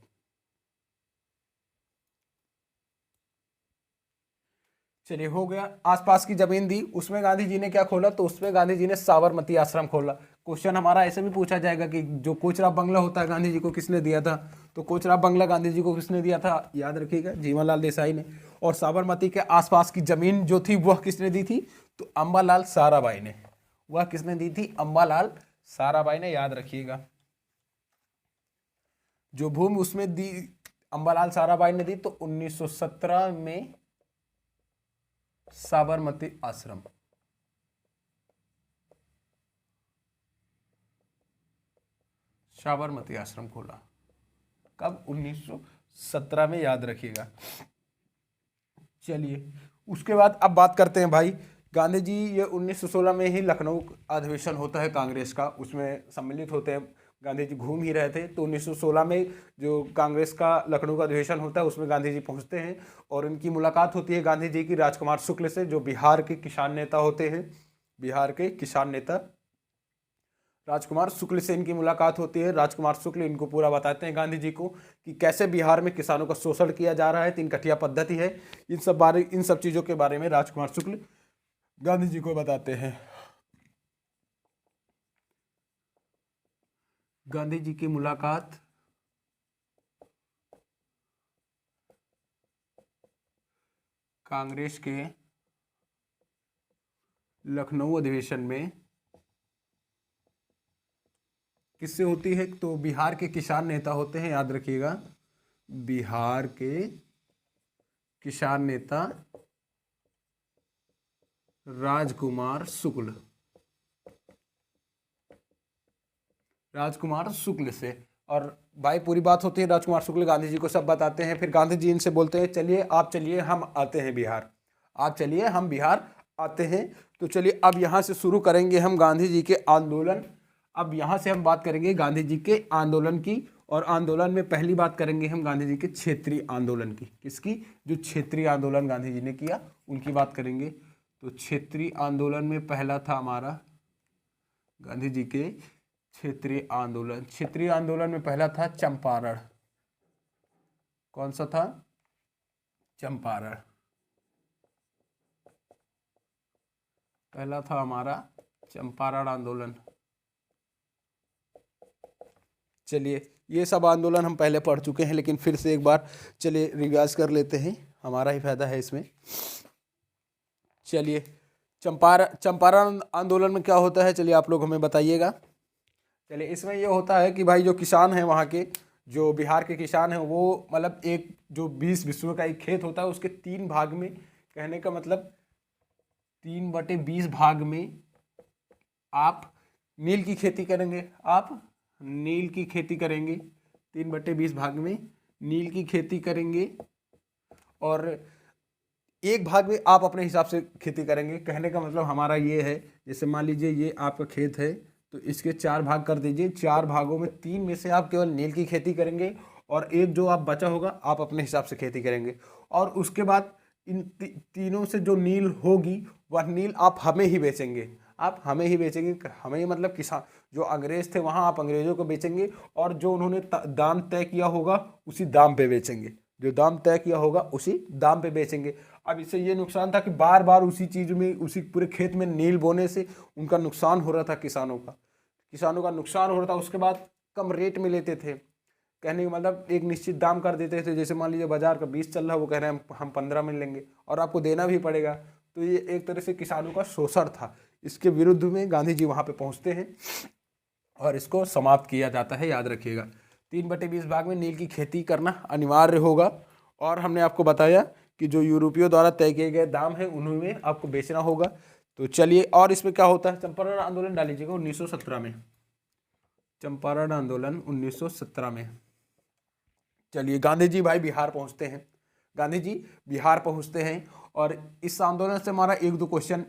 चलिए, हो गया। आसपास की जमीन दी, उसमें गांधी जी ने क्या खोला? तो उसमें गांधी जी ने साबरमती आश्रम खोला। क्वेश्चन हमारा ऐसे भी पूछा जाएगा कि जो कोचराब बंगला होता है गांधी जी को किसने दिया था? तो कोचराब बंगला गांधी जी को किसने दिया था? याद रखिएगा, जीवनलाल देसाई ने। और साबरमती के आसपास की जमीन जो थी वह किसने दी थी? तो अंबालाल साराभाई ने। वह किसने दी थी? अंबालाल साराभाई ने, याद रखिएगा। जो भूमि उसमें दी अंबालाल साराभाई ने दी, तो 1917 में साबरमती आश्रम। साबरमती आश्रम खोला कब? 1917 में, याद रखिएगा। चलिए, उसके बाद अब बात करते हैं भाई गांधी जी। ये 1916 में ही लखनऊ अधिवेशन होता है कांग्रेस का, उसमें सम्मिलित होते हैं। गांधी जी घूम ही रहे थे, तो 1916 में जो कांग्रेस का लखनऊ का अधिवेशन होता है उसमें गांधी जी पहुंचते हैं, और इनकी मुलाकात होती है गांधी जी की राजकुमार शुक्ल से, जो बिहार के किसान नेता होते हैं। बिहार के किसान नेता राजकुमार शुक्ल से इनकी मुलाकात होती है। राजकुमार शुक्ल इनको पूरा बताते हैं गांधी जी को कि कैसे बिहार में किसानों का शोषण किया जा रहा है, 3 कठिया पद्धति है। इन सब चीज़ों के बारे में राजकुमार शुक्ल गांधी जी को बताते हैं। गांधी जी की मुलाकात कांग्रेस के लखनऊ अधिवेशन में किससे होती है? तो बिहार के किसान नेता होते हैं, याद रखिएगा, बिहार के किसान नेता राजकुमार शुक्ल। राजकुमार शुक्ल से। और भाई पूरी बात होती है, राजकुमार शुक्ल गांधी जी को सब बताते हैं। फिर गांधी जी इनसे बोलते हैं, चलिए आप चलिए, हम आते हैं बिहार, आप चलिए, हम बिहार आते हैं। तो चलिए, अब यहाँ से शुरू करेंगे हम गांधी जी के आंदोलन। अब यहाँ से हम बात करेंगे गांधी जी के आंदोलन की, और आंदोलन में पहली बात करेंगे हम गांधी जी के क्षेत्रीय आंदोलन की। किसकी? जो क्षेत्रीय आंदोलन गांधी जी ने किया उनकी बात करेंगे। तो क्षेत्रीय आंदोलन में पहला था हमारा गांधी जी के क्षेत्रीय आंदोलन। क्षेत्रीय आंदोलन में पहला था चंपारण। कौन सा था? चंपारण। पहला था हमारा चंपारण आंदोलन। चलिए ये सब आंदोलन हम पहले पढ़ चुके हैं, लेकिन फिर से एक बार चलिए रिवाइज कर लेते हैं, हमारा ही फायदा है इसमें। चलिए चंपारण आंदोलन में क्या होता है, चलिए आप लोग हमें बताइएगा। चलिए इसमें ये होता है कि भाई जो किसान हैं वहाँ के, जो बिहार के किसान हैं, वो मतलब एक जो 20 विश्व का एक खेत होता है उसके 3 भाग में, कहने का मतलब 3/20 भाग में आप नील की खेती करेंगे। आप नील की खेती करेंगे, 3/20 भाग में नील की खेती करेंगे, और एक भाग में आप अपने हिसाब से खेती करेंगे। कहने का मतलब हमारा ये है, जैसे मान लीजिए ये आपका खेत है, तो इसके 4 भाग कर दीजिए, 4 भागों में 3 में से आप केवल नील की खेती करेंगे, और एक जो आप बचा होगा आप अपने हिसाब से खेती करेंगे। और उसके बाद इन तीनों से जो नील होगी वह नील आप हमें ही बेचेंगे। आप हमें ही बेचेंगे, हमें मतलब किसान जो अंग्रेज थे वहाँ आप अंग्रेजों को बेचेंगे, और जो उन्होंने दाम तय किया होगा उसी दाम पे बेचेंगे, जो दाम तय किया होगा उसी दाम पे बेचेंगे। अब इससे ये नुकसान था कि बार बार उसी चीज़ में, उसी पूरे खेत में नील बोने से उनका नुकसान हो रहा था, किसानों का नुकसान हो रहा था। उसके बाद कम रेट में लेते थे, कहने का मतलब एक निश्चित दाम कर देते थे, जैसे मान लीजिए बाजार का 20 चल रहा है, वो कह रहे हैं हम 15 में लेंगे और आपको देना भी पड़ेगा। तो ये एक तरह से किसानों का शोषण था। इसके विरुद्ध में गांधी जी वहाँ पे पहुँचते हैं और इसको समाप्त किया जाता है, याद रखिएगा। 3/20 भाग में नील की खेती करना अनिवार्य होगा, और हमने आपको बताया कि जो यूरोपियों द्वारा तय किए गए दाम है उन्हीं में आपको बेचना होगा। तो चलिए, और इसमें क्या होता है, चंपारण आंदोलन डाल लीजिएगा 1917 में, चंपारण आंदोलन 1917 में। चलिए गांधी जी भाई बिहार पहुंचते हैं, गांधी जी बिहार पहुंचते हैं, और इस आंदोलन से हमारा 1-2 क्वेश्चन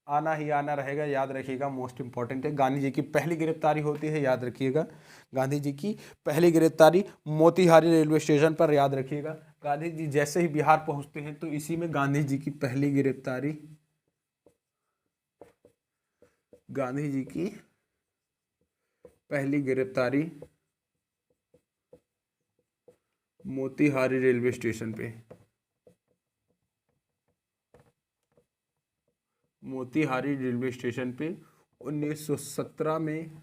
आना ही आना रहेगा, याद रखिएगा, मोस्ट इंपॉर्टेंट है। गांधी जी की पहली गिरफ्तारी होती है, याद रखिएगा, गांधी जी की पहली गिरफ्तारी मोतिहारी रेलवे स्टेशन पर, याद रखिएगा। गांधी जी जैसे ही बिहार पहुंचते हैं तो इसी में गांधी जी की पहली गिरफ्तारी, गांधी जी की पहली गिरफ्तारी मोतिहारी रेलवे स्टेशन पे, मोतिहारी रेलवे स्टेशन पे 1917 में।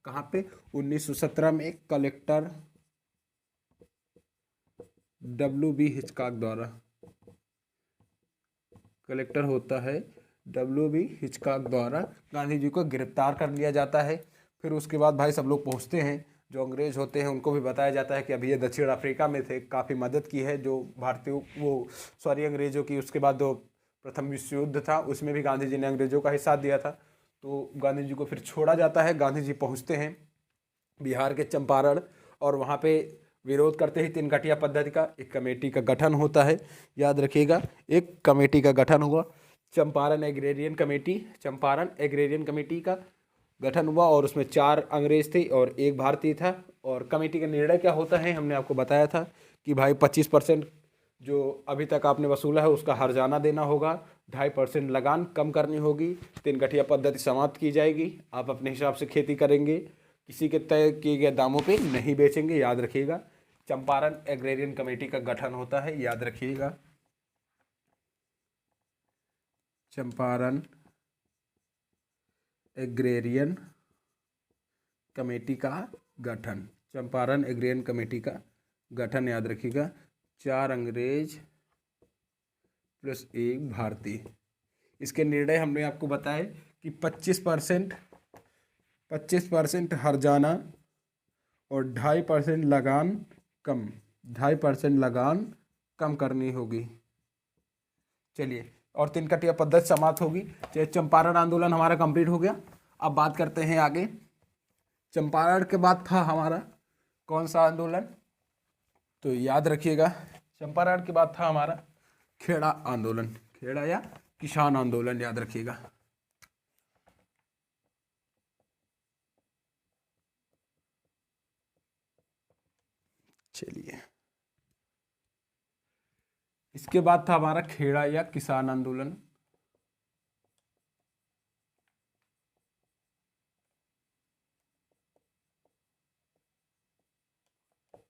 कहाँ पे, 1917 में कलेक्टर W.B. हिचकॉक द्वारा, कलेक्टर होता है W.B. हिचकॉक द्वारा गांधी जी को गिरफ्तार कर लिया जाता है। फिर उसके बाद भाई सब लोग पहुँचते हैं, जो अंग्रेज होते हैं उनको भी बताया जाता है कि अभी ये दक्षिण अफ्रीका में थे, काफ़ी मदद की है जो भारतीयों, वो सॉरी अंग्रेजों की। उसके बाद जो प्रथम विश्व युद्ध था उसमें भी गांधी जी ने अंग्रेजों का ही साथ दिया था। तो गांधी जी को फिर छोड़ा जाता है। गांधी जी पहुँचते हैं बिहार के चंपारण, और वहाँ पे विरोध करते ही 3 कटिया पद्धति का एक कमेटी का गठन होता है, याद रखिएगा, एक कमेटी का गठन हुआ, Champaran agrarian committee, Champaran agrarian committee का गठन हुआ, और उसमें 4 अंग्रेज थे और 1 भारतीय था। और कमेटी का निर्णय क्या होता है, हमने आपको बताया था कि भाई 25% जो अभी तक आपने वसूला है उसका हर्जाना देना होगा, 2.5% लगान कम करनी होगी, 3 कटिया पद्धति समाप्त की जाएगी, आप अपने हिसाब से खेती करेंगे, किसी के तय किए गए दामों पे नहीं बेचेंगे, याद रखिएगा। चंपारण एग्रेरियन कमेटी का गठन होता है, याद रखिएगा, चंपारण एग्रेरियन कमेटी का गठन, चंपारण एग्रेरियन कमेटी का गठन, याद रखिएगा। 4 अंग्रेज प्लस 1 भारतीय। इसके निर्णय हमने आपको बताया कि 25% हर्जाना और 2.5% लगान कम, 2.5% लगान कम करनी होगी। चलिए, और 3 कटिया पद्धति समाप्त होगी। चलिए चंपारण आंदोलन हमारा कंप्लीट हो गया। अब बात करते हैं आगे। चंपारण के बाद था हमारा कौन सा आंदोलन, तो याद रखिएगा, चंपारण के बाद था हमारा खेड़ा आंदोलन, खेड़ा या किसान आंदोलन, याद रखिएगा। चलिए, इसके बाद था हमारा खेड़ा या किसान आंदोलन।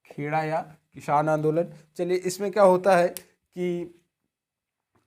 खेड़ा या किसान आंदोलन। चलिए इसमें क्या होता है कि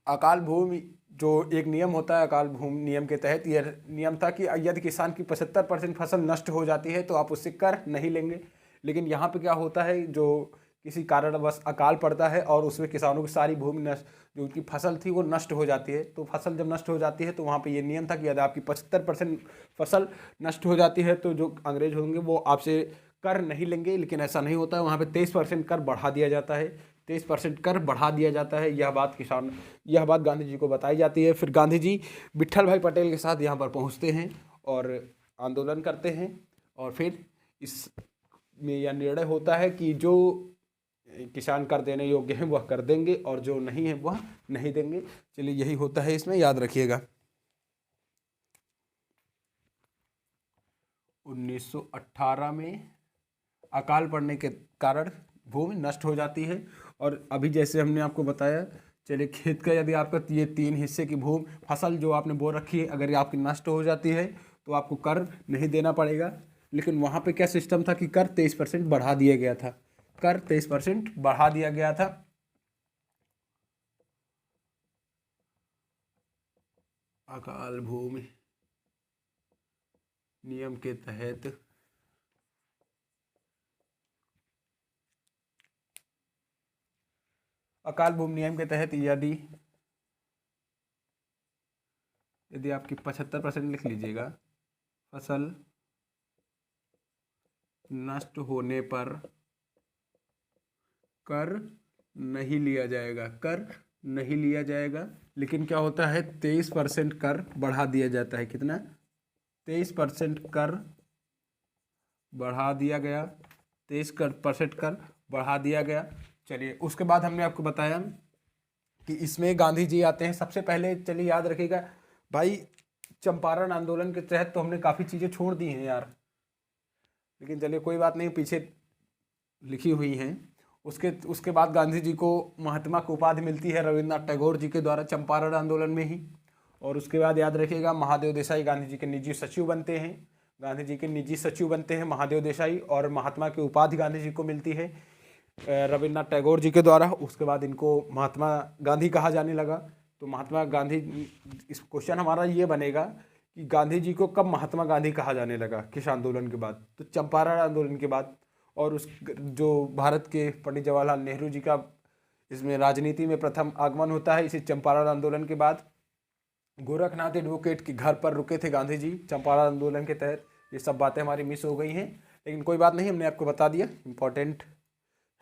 अकाल भूमि जो एक नियम होता है अकाल भूमि नियम के तहत, यह नियम था कि यदि किसान की 75% फसल नष्ट हो जाती है तो आप उससे कर नहीं लेंगे। लेकिन यहाँ पे क्या होता है, जो किसी कारणवश अकाल पड़ता है और उसमें किसानों की सारी भूमि नष्ट, जो उनकी फसल थी वो नष्ट हो जाती है, तो फसल जब नष्ट हो जाती है तो वहाँ पे ये नियम था कि यदि आपकी 75% फसल नष्ट हो जाती है तो जो अंग्रेज होंगे वो आपसे कर नहीं लेंगे। लेकिन ऐसा नहीं होता है, वहाँ पे 23% कर बढ़ा दिया जाता है, 23% कर बढ़ा दिया जाता है। यह बात गांधी जी को बताई जाती है। फिर गांधी जी विट्ठल भाई पटेल के साथ यहाँ पर पहुँचते हैं और आंदोलन करते हैं, और फिर इस में यह निर्णय होता है कि जो किसान कर देने योग्य हैं वह कर देंगे और जो नहीं है वह नहीं देंगे। चलिए यही होता है, इसमें याद रखिएगा। 1918 में अकाल पड़ने के कारण भूमि नष्ट हो जाती है। और अभी जैसे हमने आपको बताया, चलिए खेत का यदि आपका ये 3 हिस्से की भूमि फसल जो आपने बो रखी है अगर ये आपकी नष्ट हो जाती है तो आपको कर नहीं देना पड़ेगा। लेकिन वहाँ पे क्या सिस्टम था कि कर 23% बढ़ा दिया गया था, कर 23% बढ़ा दिया गया था। अकाल भूमि नियम के तहत अकाल भूमि नियम के तहत यदि आपकी 75% लिख लीजिएगा, फसल नष्ट होने पर कर नहीं लिया जाएगा, कर नहीं लिया जाएगा। लेकिन क्या होता है, 23% कर बढ़ा दिया जाता है। कितना? 23% कर बढ़ा दिया गया, 23% कर बढ़ा दिया गया। चलिए उसके बाद हमने आपको बताया कि इसमें गांधी जी आते हैं सबसे पहले। चलिए याद रखिएगा भाई, चंपारण आंदोलन के तहत तो हमने काफ़ी चीज़ें छोड़ दी हैं यार, लेकिन चलिए कोई बात नहीं, पीछे लिखी हुई हैं। उसके बाद गांधी जी को महात्मा की उपाधि मिलती है रविन्द्रनाथ टैगोर जी के द्वारा चंपारण आंदोलन में ही। और उसके बाद याद रखिएगा महादेव देसाई गांधी जी के निजी सचिव बनते हैं, गांधी जी के निजी सचिव बनते हैं महादेव देसाई, और महात्मा की उपाधि गांधी जी को मिलती है रविन्द्रनाथ टैगोर जी के द्वारा। उसके बाद इनको महात्मा गांधी कहा जाने लगा। तो महात्मा गांधी, इस क्वेश्चन हमारा ये बनेगा कि गांधी जी को कब महात्मा गांधी कहा जाने लगा किस आंदोलन के बाद? तो चंपारण आंदोलन के बाद। और उस जो भारत के पंडित जवाहरलाल नेहरू जी का इसमें राजनीति में प्रथम आगमन होता है इसी चंपारण आंदोलन के बाद। गोरखनाथ एडवोकेट के घर पर रुके थे गांधी जी चंपारण आंदोलन के तहत। ये सब बातें हमारी मिस हो गई हैं, लेकिन कोई बात नहीं, हमने आपको बता दिया, इम्पोर्टेंट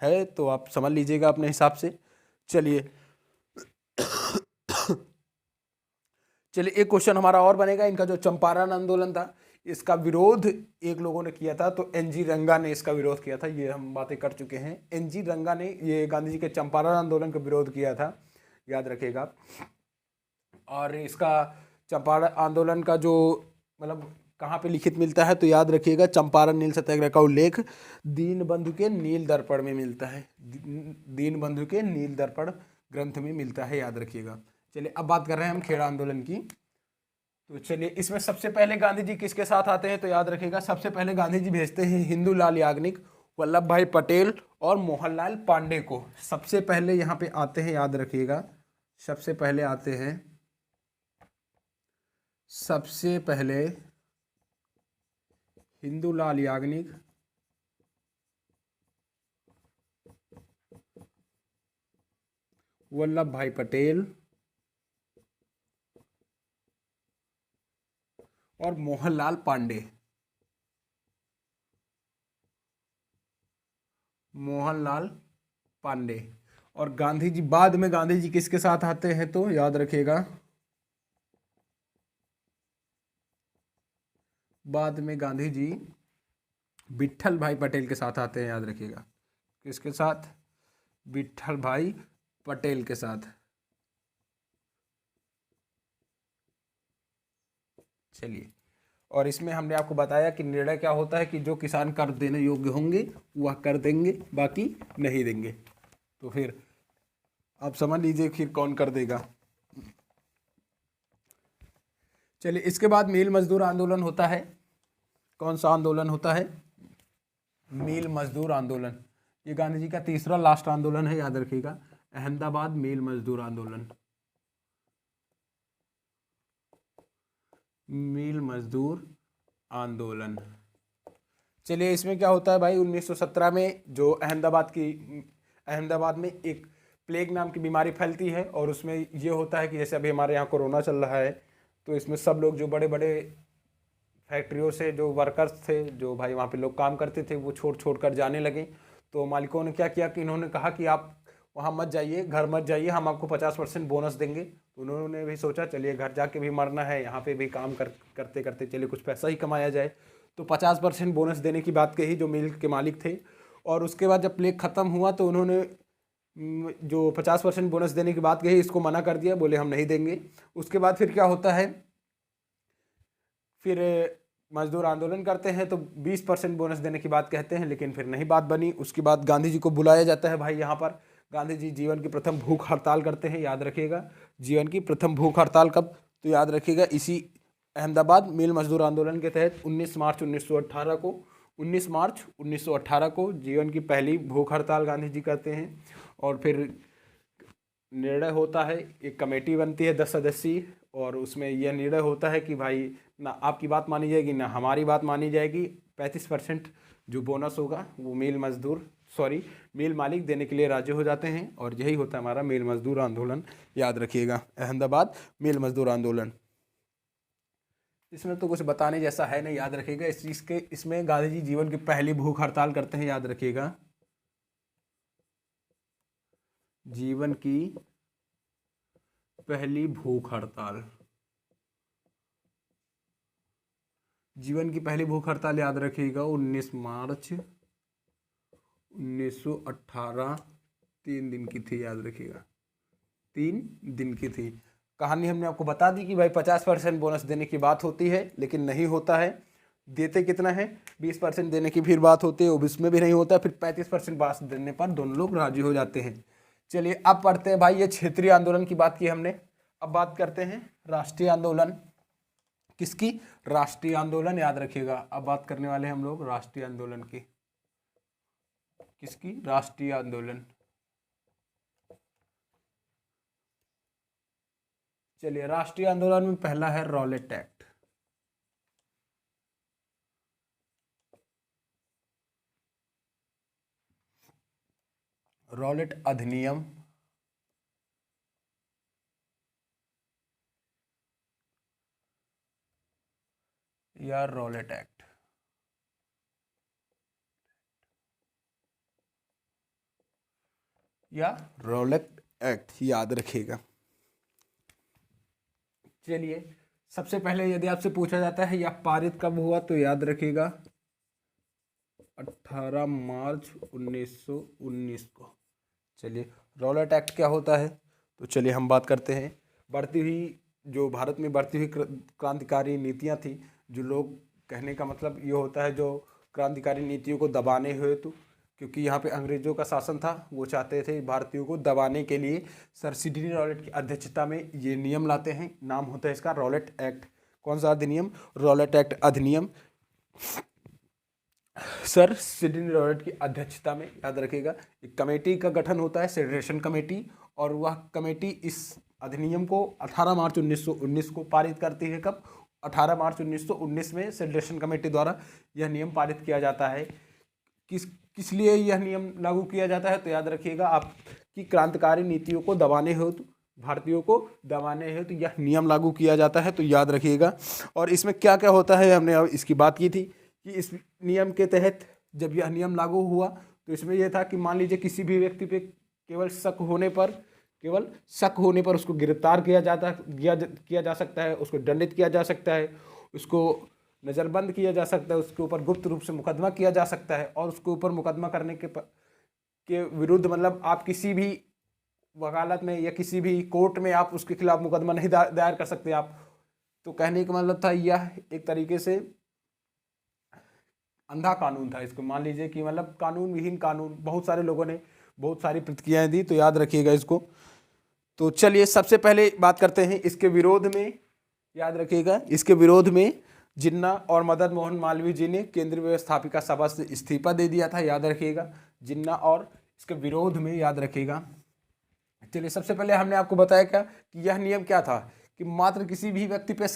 है तो आप समझ लीजिएगा अपने हिसाब से। चलिए चलिए एक क्वेश्चन हमारा और बनेगा। इनका जो चंपारण आंदोलन था इसका विरोध एक लोगों ने किया था, तो एन जी रंगा ने इसका विरोध किया था। ये हम बातें कर चुके हैं। एन जी रंगा ने ये गांधी जी के चंपारण आंदोलन का विरोध किया था, याद रखिएगा। और इसका चंपारण आंदोलन का जो मतलब कहाँ पे लिखित मिलता है तो याद रखिएगा, चंपारण नील सत्याग्रह का उल्लेख दीनबंधु के नील दर्पण में मिलता है, दीनबंधु के नील दर्पण ग्रंथ में मिलता है, याद रखिएगा। चलिए अब बात कर रहे हैं हम खेड़ा आंदोलन की। तो चलिए इसमें सबसे पहले गांधी जी किसके साथ आते हैं तो याद रखिएगा, सबसे पहले गांधी जी भेजते हैं हिंदूलाल याग्निक, वल्लभ भाई पटेल और मोहनलाल पांडे को। सबसे पहले यहाँ पे आते हैं, याद रखिएगा, सबसे पहले आते हैं, सबसे पहले हिंदूलाल याग्निक, वल्लभ भाई पटेल और मोहनलाल पांडे। मोहनलाल पांडे। और गांधी जी बाद में गांधी जी किसके साथ आते हैं तो याद रखिएगा, बाद में गांधी जी विट्ठल भाई पटेल के साथ आते हैं, याद रखिएगा। किसके साथ? विट्ठल भाई पटेल के साथ। चलिए, और इसमें हमने आपको बताया कि निर्णय क्या होता है कि जो किसान कर देने योग्य होंगे वह कर देंगे, बाकी नहीं देंगे। तो फिर आप समझ लीजिए फिर कौन कर देगा। चलिए इसके बाद मील मजदूर आंदोलन होता है। कौन सा आंदोलन होता है? मील मजदूर आंदोलन। ये गांधी जी का तीसरा लास्ट आंदोलन है, याद रखिएगा, अहमदाबाद मील मजदूर आंदोलन। मिल मजदूर आंदोलन। चलिए इसमें क्या होता है भाई, 1917 में जो अहमदाबाद में एक प्लेग नाम की बीमारी फैलती है, और उसमें ये होता है कि जैसे अभी हमारे यहाँ कोरोना चल रहा है, तो इसमें सब लोग जो बड़े बड़े फैक्ट्रियों से जो वर्कर्स थे, जो भाई वहाँ पे लोग काम करते थे, वो छोड़ कर जाने लगे। तो मालिकों ने क्या किया कि इन्होंने कहा कि आप वहाँ मत जाइए, घर मत जाइए, हम आपको 50% बोनस देंगे। तो उन्होंने भी सोचा चलिए घर जाके भी मरना है, यहाँ पे भी काम करते करते चलिए कुछ पैसा ही कमाया जाए। तो 50% बोनस देने की बात कही जो मिल के मालिक थे। और उसके बाद जब प्लेग ख़त्म हुआ तो उन्होंने जो 50% बोनस देने की बात कही, इसको मना कर दिया, बोले हम नहीं देंगे। उसके बाद फिर क्या होता है, फिर मजदूर आंदोलन करते हैं तो 20% बोनस देने की बात कहते हैं, लेकिन फिर नहीं बात बनी। उसके बाद गांधी जी को बुलाया जाता है भाई यहाँ पर। गांधी जी जीवन की प्रथम भूख हड़ताल करते हैं, याद रखिएगा। जीवन की प्रथम भूख हड़ताल कब, तो याद रखिएगा इसी अहमदाबाद मिल मजदूर आंदोलन के तहत 19 मार्च 1918 को जीवन की पहली भूख हड़ताल गांधी जी करते हैं। और फिर निर्णय होता है, एक कमेटी बनती है 10 सदस्यीय, और उसमें यह निर्णय होता है कि भाई ना आपकी बात मानी जाएगी ना हमारी बात मानी जाएगी। 35% जो बोनस होगा वो मिल मालिक देने के लिए राजी हो जाते हैं, और यही होता है हमारा मिल मजदूर आंदोलन। याद रखिएगा, अहमदाबाद मिल मजदूर आंदोलन। इसमें तो कुछ बताने जैसा है नहीं, याद रखिएगा। इस चीज़ के इसमें गांधी जी जीवन की पहली भूख हड़ताल करते हैं, याद रखिएगा। जीवन की पहली भूख हड़ताल, जीवन की पहली भूख हड़ताल याद रखिएगा 19 मार्च 1918। 3 दिन की थी, याद रखिएगा 3 दिन की थी। कहानी हमने आपको बता दी कि भाई 50% बोनस देने की बात होती है, लेकिन नहीं होता है। देते कितना है, 20% देने की फिर बात होती है, उसमें भी नहीं होता। फिर 35% बात देने पर दोनों लोग राजी हो जाते हैं। चलिए अब पढ़ते हैं भाई, ये क्षेत्रीय आंदोलन की बात की हमने। अब बात करते हैं राष्ट्रीय आंदोलन। किसकी, राष्ट्रीय आंदोलन, याद रखिएगा। अब बात करने वाले हैं हम लोग राष्ट्रीय आंदोलन की। किसकी, राष्ट्रीय आंदोलन। चलिए राष्ट्रीय आंदोलन में पहला है रॉलेट एक्ट। रॉलेट अधिनियम या रॉलेट एक्ट, या रॉलेट एक्ट, याद रखिएगा। चलिए सबसे पहले यदि आपसे पूछा जाता है यह पारित कब हुआ, तो याद रखिएगा 18 मार्च 1919 को। चलिए रॉलेट एक्ट क्या होता है, तो चलिए हम बात करते हैं। भारत में बढ़ती हुई क्रांतिकारी नीतियां थी, जो लोग, कहने का मतलब ये होता है जो क्रांतिकारी नीतियों को दबाने हुए, तो क्योंकि यहाँ पे अंग्रेजों का शासन था, वो चाहते थे भारतीयों को दबाने के लिए सर सिडनी रॉलेट की अध्यक्षता में ये नियम लाते हैं। नाम होता है इसका रॉलेट एक्ट। कौन सा अधिनियम, रॉलेट एक्ट अधिनियम। सर सिडनी रॉलेट की अध्यक्षता में, याद रखिएगा, एक कमेटी का गठन होता है, फेडरेशन कमेटी, और वह कमेटी इस अधिनियम को 18 मार्च 1919 को पारित करती है। कब, 18 मार्च 1919 में फेडरेशन कमेटी द्वारा यह नियम पारित किया जाता है। किस लिए यह नियम लागू किया जाता है, तो याद रखिएगा आपकी क्रांतिकारी नीतियों को दबाने हेतु, भारतीयों को दबाने हेतु यह नियम लागू किया जाता है, तो याद रखिएगा। और इसमें क्या क्या होता है, हमने अब इसकी बात की थी कि इस नियम के तहत जब यह नियम लागू हुआ तो इसमें यह था कि मान लीजिए किसी भी व्यक्ति पे केवल शक होने पर उसको गिरफ्तार किया जा सकता है, उसको दंडित किया जा सकता है, उसको नज़रबंद किया जा सकता है, उसके ऊपर गुप्त रूप से मुकदमा किया जा सकता है। और उसके ऊपर मुकदमा करने के विरुद्ध, मतलब आप किसी भी वकालत में या किसी भी कोर्ट में आप उसके खिलाफ मुकदमा नहीं दायर कर सकते आप। तो कहने का मतलब था यह एक तरीके से अंधा कानून था। इसको मान लीजिए कि मतलब कानून विहीन कानून, बहुत सारे लोगों ने बहुत सारी प्रतिक्रियाएं दी, तो याद रखिएगा इसको। तो चलिए सबसे पहले बात करते हैं इसके विरोध में। याद रखिएगा इसके विरोध में जिन्ना और मदन मोहन मालवीय जी ने केंद्रीय व्यवस्थापिका सभा से इस्तीफा दे दिया था, याद रखिएगा, जिन्ना और इसके विरोध में, याद रखिएगा। चलिए सबसे पहले हमने आपको बताया क्या कि यह नियम क्या था कि मात्र किसी भी व्यक्ति पे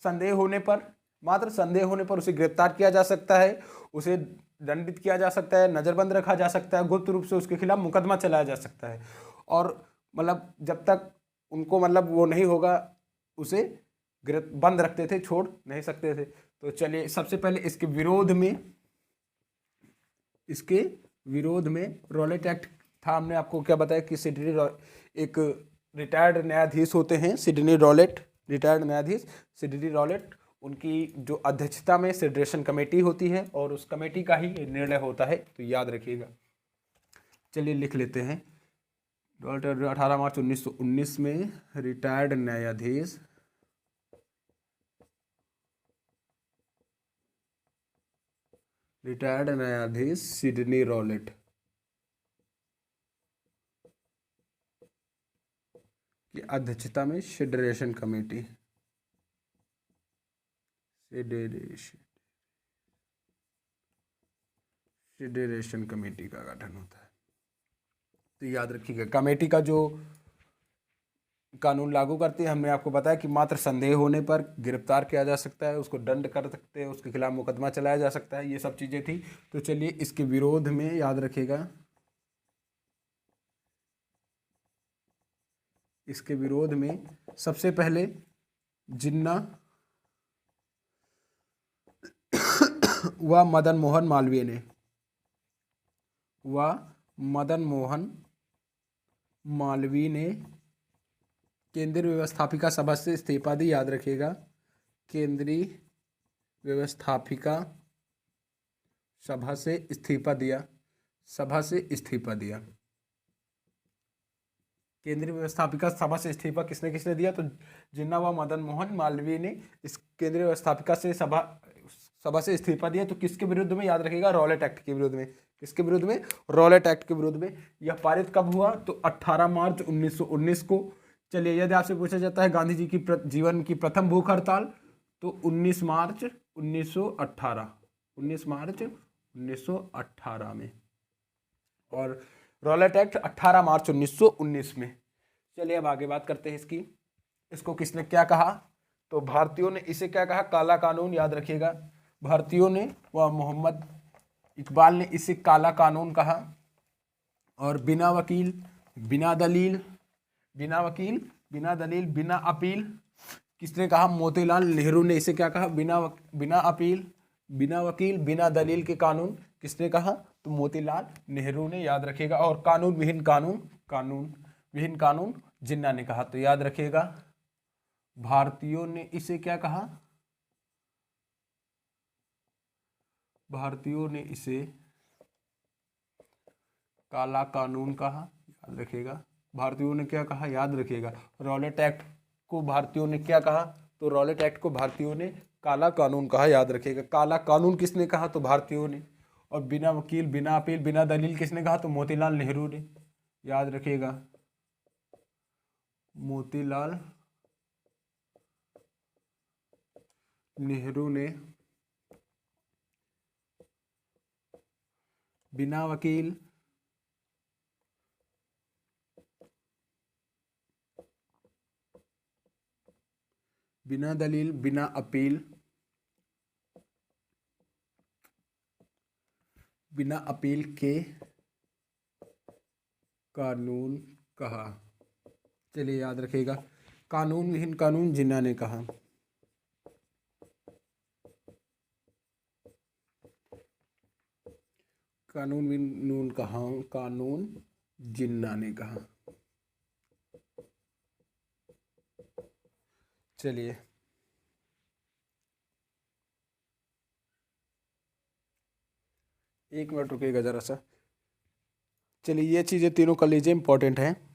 संदेह होने पर, मात्र संदेह होने पर उसे गिरफ्तार किया जा सकता है, उसे दंडित किया जा सकता है, नजरबंद रखा जा सकता है, गुप्त रूप से उसके खिलाफ मुकदमा चलाया जा सकता है। और मतलब जब तक उनको मतलब वो नहीं होगा, उसे बंद रखते थे, छोड़ नहीं सकते थे। तो चलिए सबसे पहले इसके विरोध में रॉलेट एक्ट था। हमने आपको क्या बताया कि एक रिटायर्ड न्यायाधीश होते हैं सिडनी रॉलेट, रिटायर्ड न्यायाधीश सिडनी रॉलेट, उनकी जो अध्यक्षता में फेडरेशन कमेटी होती है और उस कमेटी का ही निर्णय होता है, तो याद रखिएगा। चलिए लिख लेते हैं। 18 मार्च 1919 में रिटायर्ड न्यायाधीश सिडनी रॉलेट की अध्यक्षता में फेडरेशन कमेटी का गठन होता है। तो याद रखिएगा, कमेटी का जो कानून लागू करती है, हमने आपको बताया कि मात्र संदेह होने पर गिरफ्तार किया जा सकता है, उसको दंड कर सकते हैं, उसके खिलाफ मुकदमा चलाया जा सकता है, ये सब चीज़ें थी। तो चलिए इसके विरोध में याद रखिएगा, इसके विरोध में सबसे पहले जिन्ना व मदन मोहन मालवीय ने केंद्रीय व्यवस्थापिका सभा से इस्तीफा दी। याद रखिएगा, केंद्रीय व्यवस्थापिका सभा से इस्तीफा दिया। केंद्रीय व्यवस्थापिका सभा से इस्तीफा किसने किसने दिया? तो जिन्ना व मदन मोहन मालवीय ने इस केंद्रीय व्यवस्थापिका से सभा से इस्तीफा दिया। तो किसके विरुद्ध में? याद रखिएगा, रॉलेट एक्ट के विरुद्ध में। किसके विरुद्ध में? रॉलेट एक्ट के विरुद्ध में। यह पारित कब हुआ? तो 18 मार्च 1919 को। चलिए, यदि आपसे पूछा जाता है गांधी जी की जीवन की प्रथम भूख हड़ताल, तो 19 मार्च 1918 में, और रॉलेट एक्ट 18 मार्च 1919 में। चलिए अब आगे बात करते हैं इसकी। इसको किसने क्या कहा? तो भारतीयों ने इसे क्या कहा? काला कानून। याद रखिएगा, भारतीयों ने व मोहम्मद इकबाल ने इसे काला कानून कहा। और बिना वकील, बिना दलील, बिना अपील किसने कहा? मोतीलाल नेहरू ने इसे क्या कहा? बिना अपील, बिना वकील, बिना दलील के कानून किसने कहा? तो मोतीलाल नेहरू ने। याद रखिएगा। और कानून विहीन कानून जिन्ना ने कहा। तो याद रखिएगा, भारतीयों ने इसे क्या कहा? भारतीयों ने इसे काला कानून कहा। याद रखिएगा, भारतीयों ने क्या कहा? याद रखिएगा, रॉलेट एक्ट को भारतीयों ने क्या कहा? तो रॉलेट एक्ट को भारतीयों ने काला कानून कहा। याद रखिएगा, काला कानून किसने कहा? तो भारतीयों ने। और बिना वकील, बिना अपील, बिना दलील किसने कहा? तो मोतीलाल नेहरू ने। याद रखिएगा, मोतीलाल नेहरू ने बिना वकील, बिना दलील, बिना अपील, के कानून कहा। चलिए याद रखिएगा, कानून विहीन कानून जिन्ना ने कहा। कानून विहीन कानून जिन्ना ने कहा। चलिए, एक मिनट रुकिएगा जरा सा। चलिए, ये चीज़ें तीनों कर लीजिए, इंपॉर्टेंट है।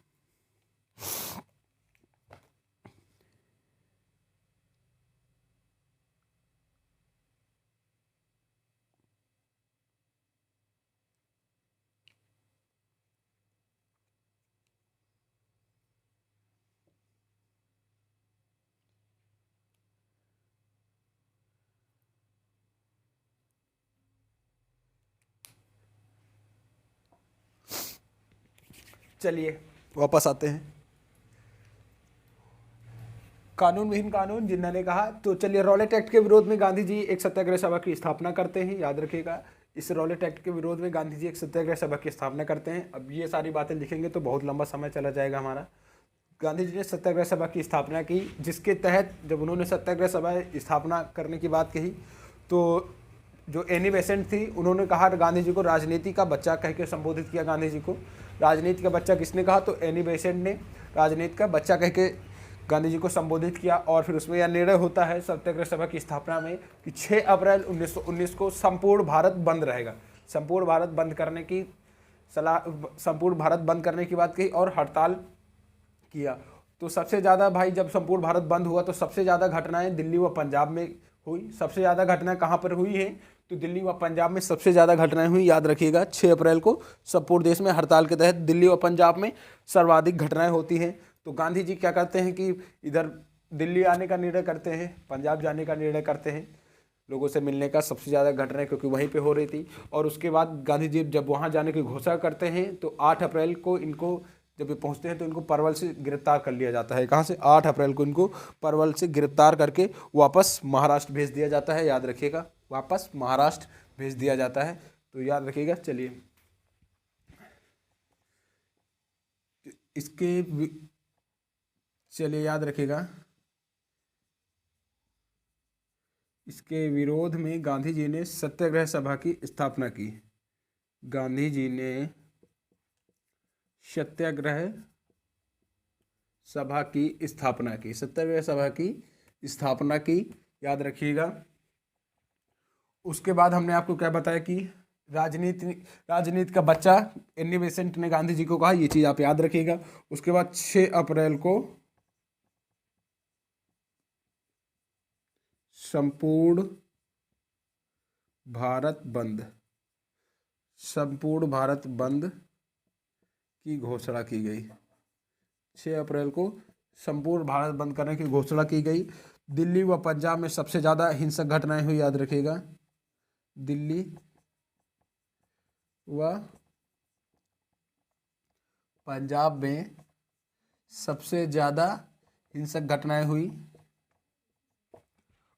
चलिए वापस आते हैं। कानून विहीन कानून जिन्ना ने कहा। तो चलिए, रॉलेट एक्ट के विरोध में गांधी जी एक सत्याग्रह सभा की स्थापना करते हैं, याद रखिएगा। इस रॉलेट एक्ट के विरोध में गांधी जी एक सत्याग्रह सभा की स्थापना करते हैं। अब ये सारी बातें लिखेंगे तो बहुत लंबा समय चला जाएगा हमारा। गांधी जी ने सत्याग्रह सभा की स्थापना की, जिसके तहत जब उन्होंने सत्याग्रह सभा स्थापना करने की बात कही तो जो एनी बेसेंट थी, उन्होंने कहा गांधी जी को राजनीति का बच्चा कह के संबोधित किया। गांधी जी को राजनीति का बच्चा किसने कहा? तो एनी बेसेंट ने राजनीति का बच्चा कह के गांधी जी को संबोधित किया। और फिर उसमें यह निर्णय होता है सत्याग्रह सभा की स्थापना में कि 6 अप्रैल 1919 को संपूर्ण भारत बंद रहेगा। संपूर्ण भारत बंद करने की बात कही और हड़ताल किया। तो सबसे ज़्यादा भाई, जब संपूर्ण भारत बंद हुआ तो सबसे ज़्यादा घटनाएं दिल्ली व पंजाब में हुई। सबसे ज़्यादा घटनाएं कहाँ पर हुई हैं? तो दिल्ली व पंजाब में सबसे ज़्यादा घटनाएं हुई, याद रखिएगा। 6 अप्रैल को संपूर्ण देश में हड़ताल के तहत दिल्ली व पंजाब में सर्वाधिक घटनाएं होती हैं। तो गांधी जी क्या करते हैं कि इधर दिल्ली आने का निर्णय करते हैं, पंजाब जाने का निर्णय करते हैं, लोगों से मिलने का। सबसे ज़्यादा घटनाएं क्योंकि वहीं पे हो रही थी। और उसके बाद गांधी जी जब वहाँ जाने की घोषणा करते हैं तो 8 अप्रैल को इनको जब ये पहुँचते हैं तो इनको परवल से गिरफ्तार कर लिया जाता है। कहाँ से? 8 अप्रैल को इनको परवल से गिरफ्तार करके वापस महाराष्ट्र भेज दिया जाता है, याद रखिएगा। वापस महाराष्ट्र भेज दिया जाता है, तो याद रखिएगा। चलिए, चलिए याद रखिएगा, इसके विरोध में गांधी जी ने सत्याग्रह सभा की स्थापना की। गांधी जी ने सत्याग्रह सभा की स्थापना की, सत्याग्रह सभा की स्थापना की, याद रखिएगा। उसके बाद हमने आपको क्या बताया कि राजनीति का बच्चा एनी बेसेंट ने गांधी जी को कहा, ये चीज़ आप याद रखिएगा। उसके बाद 6 अप्रैल को संपूर्ण भारत बंद की घोषणा की गई। 6 अप्रैल को संपूर्ण भारत बंद करने की घोषणा की गई। दिल्ली व पंजाब में सबसे ज़्यादा हिंसक घटनाएं हुई, याद रखिएगा। दिल्ली व पंजाब में सबसे ज़्यादा हिंसक घटनाएं हुई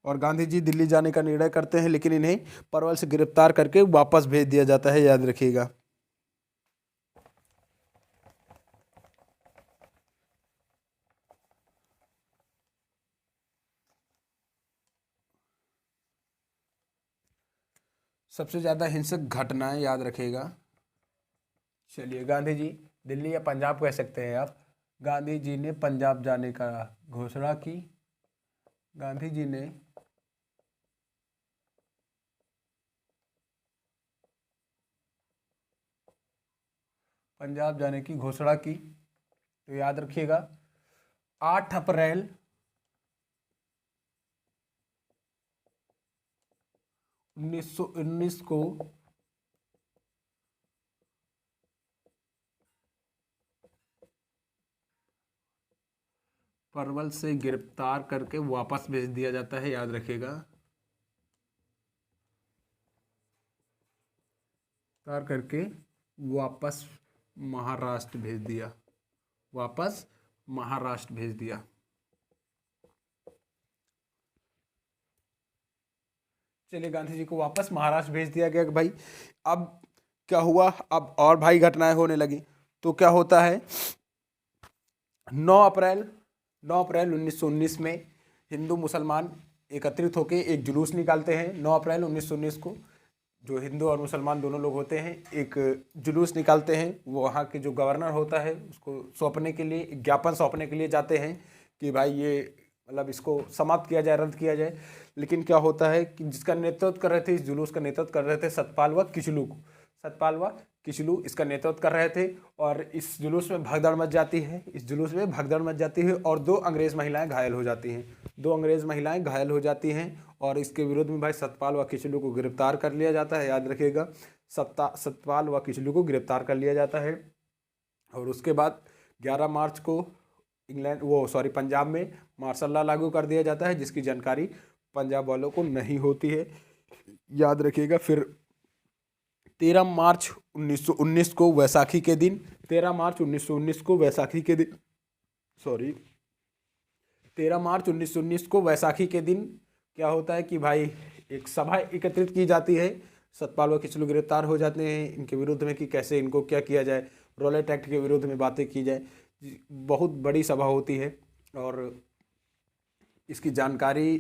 और गांधी जी दिल्ली जाने का निर्णय करते हैं, लेकिन इन्हें परवल से गिरफ्तार करके वापस भेज दिया जाता है, याद रखिएगा। सबसे ज़्यादा हिंसक घटनाएं, याद रखिएगा। चलिए, गांधी जी दिल्ली या पंजाब कह सकते हैं आप। गांधी जी ने पंजाब जाने का घोषणा की। गांधी जी ने पंजाब जाने की घोषणा की, तो याद रखिएगा 8 अप्रैल 1919 को परवल से गिरफ्तार करके वापस भेज दिया जाता है, याद रखिएगा। गिरफ्तार करके वापस महाराष्ट्र भेज दिया, वापस महाराष्ट्र भेज दिया। चलिए, गांधी जी को वापस महाराष्ट्र भेज दिया गया कि भाई अब क्या हुआ, अब और भाई घटनाएं होने लगी। तो क्या होता है, 9 अप्रैल 1919 में हिंदू मुसलमान एकत्रित होकर एक जुलूस निकालते हैं। 9 अप्रैल 1919 को जो हिंदू और मुसलमान दोनों लोग होते हैं एक जुलूस निकालते हैं। वो वहाँ के जो गवर्नर होता है उसको सौंपने के लिए, ज्ञापन सौंपने के लिए जाते हैं कि भाई ये मतलब इसको समाप्त किया जाए, रद्द किया जाए। लेकिन क्या होता है कि जिसका नेतृत्व कर रहे थे, इस जुलूस का नेतृत्व कर रहे थे सतपाल व किचलू इसका नेतृत्व कर रहे थे। और इस जुलूस में भगदड़ मच जाती है, और 2 अंग्रेज महिलाएं घायल हो जाती हैं। और इसके विरोध में भाई सतपाल व किचलू को गिरफ्तार कर लिया जाता है, याद रखिएगा। सतपाल व किचलू को गिरफ्तार कर लिया जाता है। और उसके बाद 11 मार्च को पंजाब में मार्शल लॉ लागू कर दिया जाता है, जिसकी जानकारी पंजाब वालों को नहीं होती है, याद रखिएगा। फिर 13 मार्च 1919 को वैसाखी के दिन 13 मार्च 1919 को वैसाखी के दिन क्या होता है कि भाई एक सभा एकत्रित की जाती है। सतपाल व किचलू गिरफ्तार हो जाते हैं इनके विरुद्ध में कि कैसे इनको क्या किया जाए, रॉलेट एक्ट के विरुद्ध में बातें की जाए। बहुत बड़ी सभा होती है और इसकी जानकारी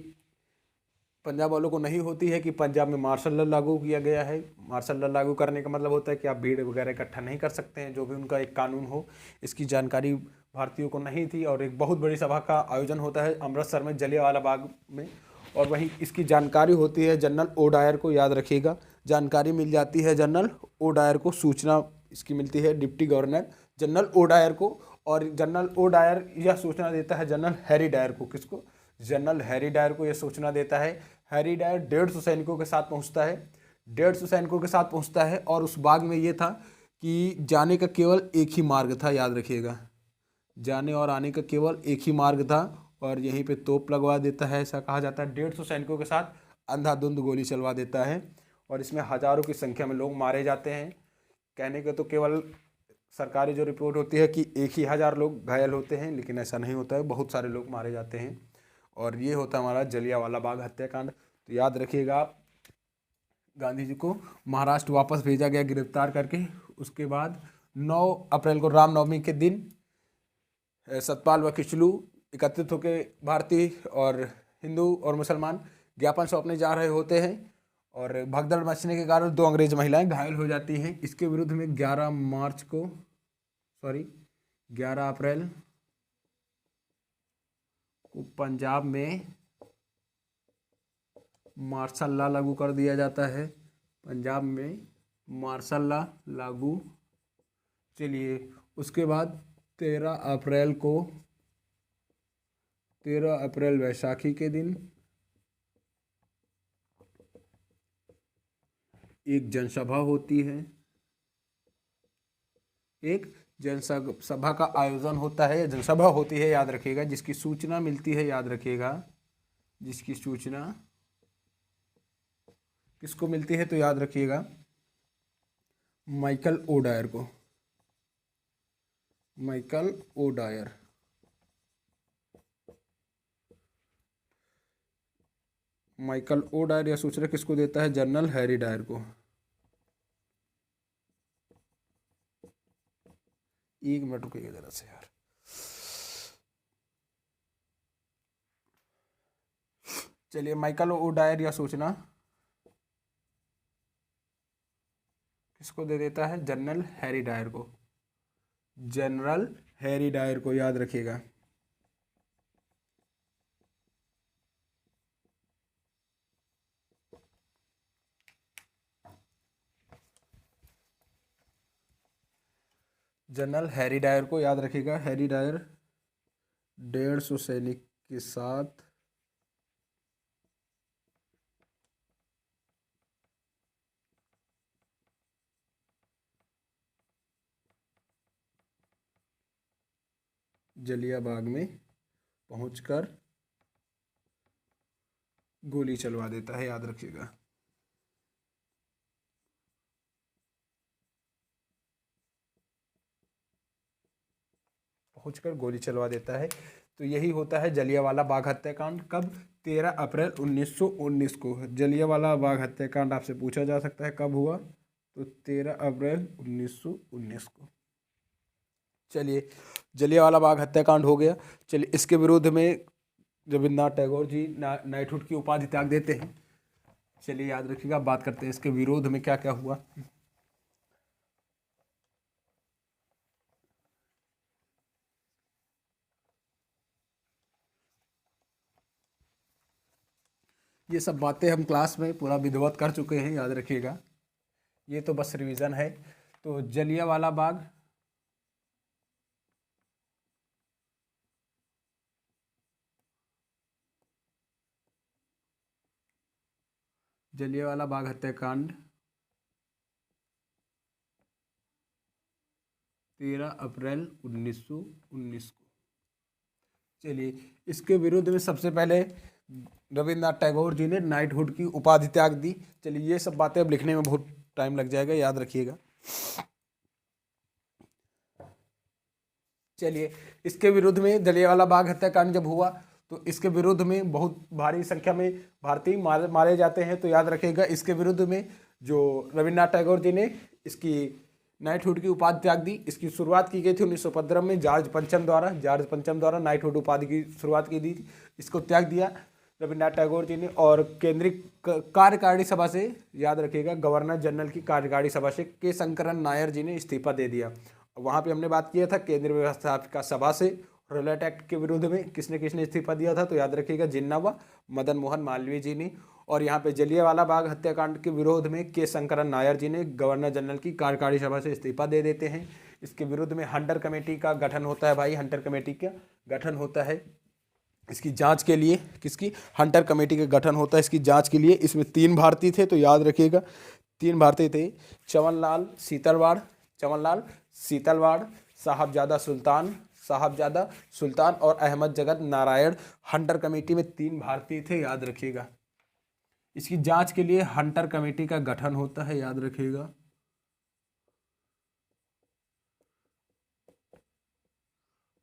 पंजाब वालों को नहीं होती है कि पंजाब में मार्शल लॉ लागू किया गया है। मार्शल लॉ लागू करने का मतलब होता है कि आप भीड़ वगैरह इकट्ठा नहीं कर सकते हैं, जो भी उनका एक कानून हो। इसकी जानकारी भारतीयों को नहीं थी और एक बहुत बड़ी सभा का आयोजन होता है अमृतसर में जलियांवाला बाग में, और वहीं इसकी जानकारी होती है जनरल ओडायर को। याद रखिएगा, जानकारी मिल जाती है जनरल ओडायर को, सूचना इसकी मिलती है डिप्टी गवर्नर जनरल ओडायर को, और जनरल ओडायर यह सूचना देता है जनरल हैरी डायर को। किसको? जनरल हैरी डायर को यह सूचना देता है। हैरी डायर 150 सैनिकों के साथ पहुंचता है, 150 सैनिकों के साथ पहुंचता है। और उस बाग में ये था कि जाने का केवल एक ही मार्ग था, याद रखिएगा, जाने और आने का केवल एक ही मार्ग था, और यहीं पे तोप लगवा देता है, ऐसा कहा जाता है। 150 सैनिकों के साथ अंधाधुंध गोली चलवा देता है और इसमें हजारों की संख्या में लोग मारे जाते हैं। कहने के तो केवल सरकारी जो रिपोर्ट होती है कि 1,000 लोग घायल होते हैं, लेकिन ऐसा नहीं होता है, बहुत सारे लोग मारे जाते हैं। और ये होता है हमारा जलियांवाला बाग हत्याकांड। तो याद रखिएगा, गांधी जी को महाराष्ट्र वापस भेजा गया गिरफ्तार करके। उसके बाद 9 अप्रैल को रामनवमी के दिन सतपाल व किचलू एकत्रित होकर भारतीय और हिंदू और मुसलमान ज्ञापन सौंपने जा रहे होते हैं, और भगदड़ मचने के कारण 2 अंग्रेज महिलाएं घायल हो जाती हैं। इसके विरुद्ध में 11 अप्रैल को पंजाब में मार्शल लॉ लागू कर दिया जाता है। पंजाब में मार्शल लॉ लागू। चलिए, उसके बाद 13 अप्रैल वैसाखी के दिन एक जनसभा होती है। एक जनसभा का आयोजन होता है, जनसभा होती है, याद रखिएगा, जिसकी सूचना मिलती है, याद रखिएगा, जिसकी सूचना किसको मिलती है, तो याद रखिएगा माइकल ओडायर को। माइकल ओडायर, माइकल ओडायर यह सूचना किसको देता है? जनरल हैरी डायर को। एक मिनट रुकिएगा जरा से यार। चलिए, माइकल ओडायर यह सूचना किसको दे देता है? जनरल हैरी डायर को। जनरल हैरी डायर को, याद रखिएगा। जनरल हैरी डायर को, याद रखिएगा। हैरी डायर 150 सैनिक के साथ जलियांबाग में पहुंचकर गोली चलवा देता है, याद रखिएगा। पहुंचकर गोली चलवा देता है। तो यही होता है जलियांवाला बाग हत्याकांड। कब? 13 अप्रैल 1919 को। जलियांवाला बाग हत्याकांड आपसे पूछा जा सकता है कब हुआ, तो 13 अप्रैल 1919 को। चलिए, जलियांवाला बाग हत्याकांड हो गया। चलिए, इसके विरोध में रविन्द्रनाथ टैगोर जी नाइटहुड की उपाधि त्याग देते हैं। चलिए, याद रखिएगा, बात करते हैं इसके विरोध में क्या क्या हुआ। ये सब बातें हम क्लास में पूरा विधिवत कर चुके हैं, याद रखिएगा, ये तो बस रिवीजन है। तो जलियांवाला बाग हत्याकांड 13 अप्रैल 1919 को। चलिए, इसके विरुद्ध में सबसे पहले रविन्द्रनाथ टैगोर जी ने नाइटहुड की उपाधि त्याग दी। चलिए, ये सब बातें अब लिखने में बहुत टाइम लग जाएगा, याद रखिएगा। चलिए, इसके विरुद्ध में जलियांवाला बाग हत्याकांड जब हुआ तो इसके विरुद्ध में बहुत भारी संख्या में भारतीय मारे जाते हैं। तो याद रखिएगा, इसके विरुद्ध में जो रविन्द्रनाथ टैगोर जी ने इसकी नाइटहुड की उपाधि त्याग दी। इसकी शुरुआत की गई थी 1915 में जॉर्ज पंचम द्वारा नाइटहुड उपाधि की शुरुआत की थी। इसको त्याग दिया रविन्द्रनाथ टैगोर जी ने, और केंद्रीय कार्यकारिणी सभा से, याद रखिएगा, गवर्नर जनरल की कार्यकारिणी सभा से के शंकरन नायर जी ने इस्तीफा दे दिया। वहाँ पे हमने बात किया था केंद्रीय व्यवस्थापिका सभा से रॉयलेट एक्ट के विरुद्ध में किसने किसने इस्तीफा दिया था, तो याद रखिएगा जिन्ना व मदन मोहन मालवीय जी ने। और यहाँ पे जलियांवाला बाग हत्याकांड के विरोध में के शंकरन नायर जी ने गवर्नर जनरल की कार्यकारिणी सभा से इस्तीफा दे देते हैं। इसके विरुद्ध में हंटर कमेटी का गठन होता है भाई, हंटर कमेटी का गठन होता है इसकी जांच के लिए। किसकी? हंटर कमेटी का गठन होता है इसकी जांच के लिए। इसमें 3 भारतीय थे, तो याद रखिएगा 3 भारतीय थे, चमनलाल सीतलवाड़, साहबजादा सुल्तान और अहमद जगत नारायण। हंटर कमेटी में 3 भारतीय थे, याद रखिएगा। इसकी जांच के लिए हंटर कमेटी का गठन होता है, याद रखिएगा।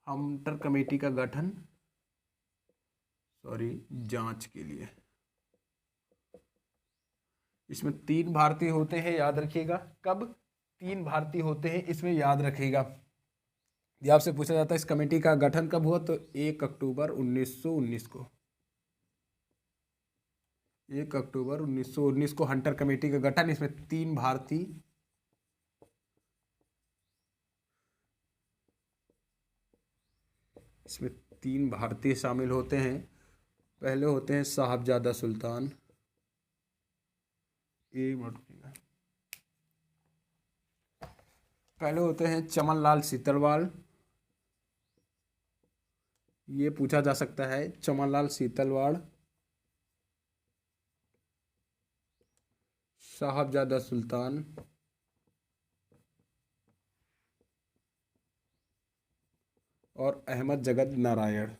हंटर कमेटी का गठन जांच के लिए। इसमें 3 भारतीय होते हैं, याद रखिएगा। कब 3 भारतीय होते हैं इसमें, याद रखिएगा। ये आपसे पूछा जाता है इस कमेटी का गठन कब हुआ, तो 1 अक्टूबर 1919 को। 1 अक्टूबर 1919 को हंटर कमेटी का गठन। इसमें 3 भारतीय, शामिल होते हैं। पहले होते हैं साहबजादा सुल्तान, पहले होते हैं चमनलाल सीतलवाड़। ये पूछा जा सकता है, चमनलाल सीतलवाड़, साहबजादा सुल्तान और अहमद जगत नारायण।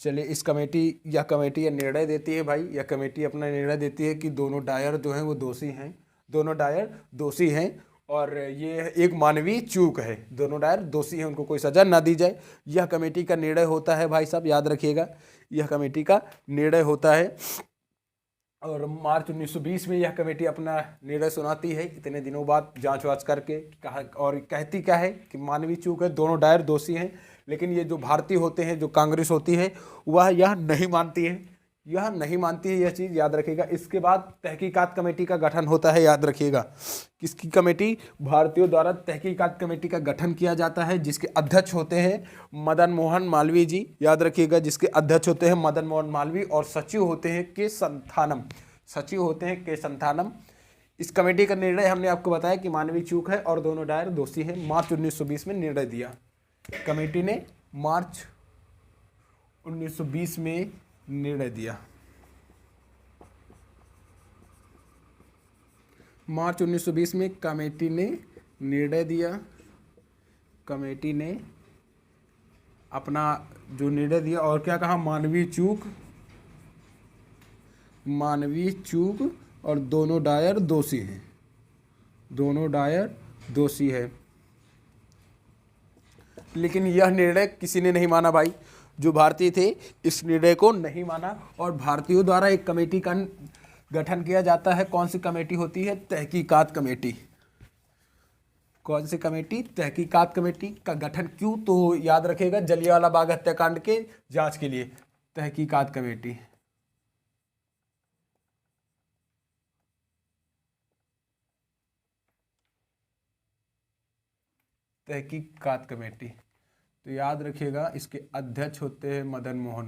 चलिए, इस कमेटी यह निर्णय देती है भाई, यह कमेटी अपना निर्णय देती है कि दोनों डायर जो हैं वो दोषी हैं, और ये एक मानवीय चूक है। दोनों डायर दोषी हैं, उनको कोई सजा ना दी जाए। यह कमेटी का निर्णय होता है भाई साहब, याद रखिएगा, यह कमेटी का निर्णय होता है। और मार्च 1920 में यह कमेटी अपना निर्णय सुनाती है, इतने दिनों बाद जांच वाच करके। और कहती क्या है कि मानवीय चूक है, दोनों डायर दोषी हैं। लेकिन ये जो भारतीय होते हैं, जो कांग्रेस होती है, वह यह नहीं मानती है यह चीज़, याद रखिएगा। इसके बाद तहकीकात कमेटी का गठन होता है, याद रखिएगा। किसकी कमेटी? भारतीयों द्वारा तहकीकात कमेटी का गठन किया जाता है, जिसके अध्यक्ष होते हैं मदन मोहन मालवीय जी, याद रखिएगा, जिसके अध्यक्ष होते हैं मदन मोहन मालवीय, और सचिव होते हैं के संथानम। इस कमेटी का निर्णय हमने आपको बताया कि मानवीय चूक है और दोनों डायर दोषी हैं। मार्च 1920 में निर्णय दिया कमेटी ने, मार्च 1920 में निर्णय दिया। मार्च 1920 में कमेटी ने निर्णय दिया। कमेटी ने अपना जो निर्णय दिया, और क्या कहा? मानवीय चूक और दोनों डायर दोषी हैं। लेकिन यह निर्णय किसी ने नहीं माना भाई, जो भारतीय थे इस निर्णय को नहीं माना, और भारतीयों द्वारा एक कमेटी का गठन किया जाता है। कौन सी कमेटी होती है? तहकीकात कमेटी। कौन सी कमेटी? तहकीकात कमेटी का गठन क्यों? तो याद रखिएगा, जलियांवाला बाग हत्याकांड के जांच के लिए तहकीकात कमेटी। तो याद रखिएगा, इसके अध्यक्ष होते हैं मदन मोहन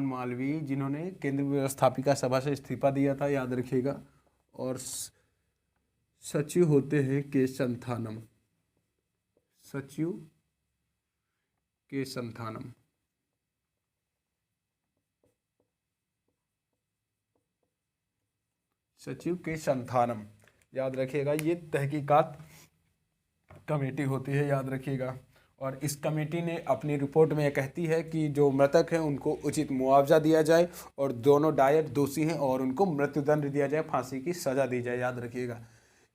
मालवीय। जिन्होंने केंद्रीय व्यवस्थापिका सभा से इस्तीफा दिया था, याद रखिएगा। और सचिव होते हैं के संथानम। सचिव के संथानम, याद रखिएगा। ये तहकीकात कमेटी होती है, याद रखिएगा। और इस कमेटी ने अपनी रिपोर्ट में यह कहती है कि जो मृतक हैं उनको उचित मुआवजा दिया जाए और दोनों डायर दोषी हैं और उनको मृत्युदंड दिया जाए, फांसी की सज़ा दी जाए। याद रखिएगा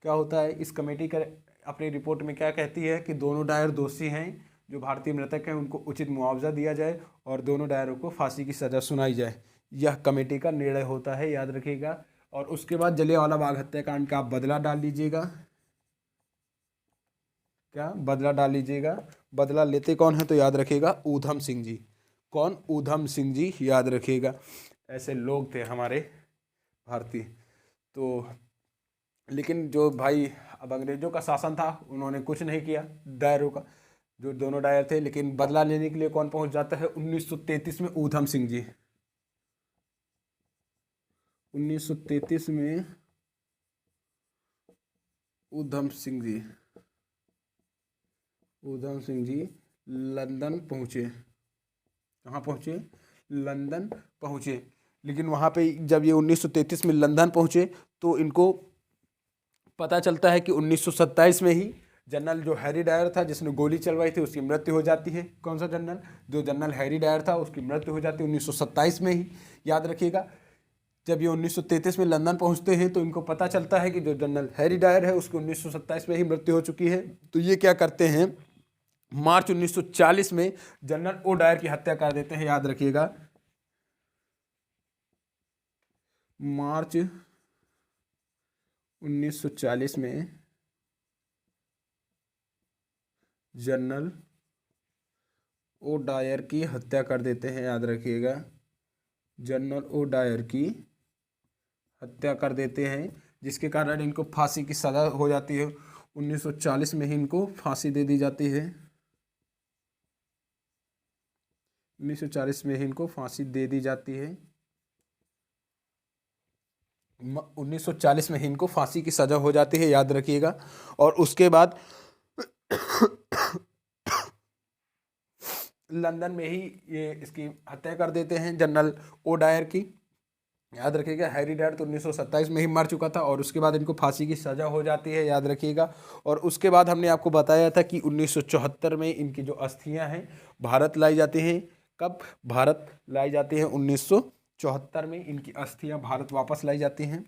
क्या होता है इस कमेटी का अपनी रिपोर्ट में क्या कहती है कि दोनों डायर दोषी हैं, जो भारतीय मृतक हैं उनको उचित मुआवजा दिया जाए और दोनों डायरों को फांसी की सज़ा सुनाई जाए। यह कमेटी का निर्णय होता है, याद रखिएगा। और उसके बाद जलियांवाला बाग हत्याकांड का आप बदला डाल लीजिएगा। क्या बदला डाल लीजिएगा? बदला लेते कौन है तो याद रखिएगा ऊधम सिंह जी। कौन? ऊधम सिंह जी, याद रखिएगा। ऐसे लोग थे हमारे भारतीय। तो लेकिन जो भाई अब अंग्रेजों का शासन था, उन्होंने कुछ नहीं किया डायरों का, जो दोनों डायर थे। लेकिन बदला लेने के लिए कौन पहुंच जाता है 1933 में? ऊधम सिंह जी। 1933 में ऊधम सिंह जी, ऊधम सिंह जी लंदन पहुँचे। कहाँ पहुँचे? लंदन पहुँचे। लेकिन वहाँ पे जब ये 1933 में लंदन पहुँचे तो इनको पता चलता है कि 1927 में ही जनरल जो हैरी डायर था, जिसने गोली चलवाई थी, उसकी मृत्यु हो जाती है। कौन सा जनरल? जो जनरल हैरी डायर था, उसकी मृत्यु हो जाती है 1927 में ही, याद रखिएगा। जब ये 1933 में लंदन पहुंचते हैं तो इनको पता चलता है कि जो जनरल हैरी डायर है उसकी 1927 में ही मृत्यु हो चुकी है। तो ये क्या करते हैं, मार्च 1940 में जनरल ओ डायर की हत्या कर देते हैं, याद रखिएगा। मार्च 1940 में जनरल ओ डायर की हत्या कर देते हैं, याद रखिएगा। जनरल ओ डायर की हत्या कर देते हैं, जिसके कारण इनको फांसी की सज़ा हो जाती है। 1940 में ही इनको फांसी दे दी जाती है। 1940 में ही इनको फांसी दे दी जाती है। 1940 में ही इनको फांसी की सज़ा हो जाती है, याद रखिएगा। और उसके बाद लंदन में ही ये इसकी हत्या कर देते हैं जनरल ओ डायर की, याद रखिएगा। हैरी डायर तो 1927 में ही मर चुका था और उसके बाद इनको फांसी की सज़ा हो जाती है, याद रखिएगा। और उसके बाद हमने आपको बताया था कि 1974 में इनकी जो अस्थियां हैं भारत लाई जाती हैं। कब भारत लाई जाती हैं? 1974 में इनकी अस्थियां भारत वापस लाई जाती हैं।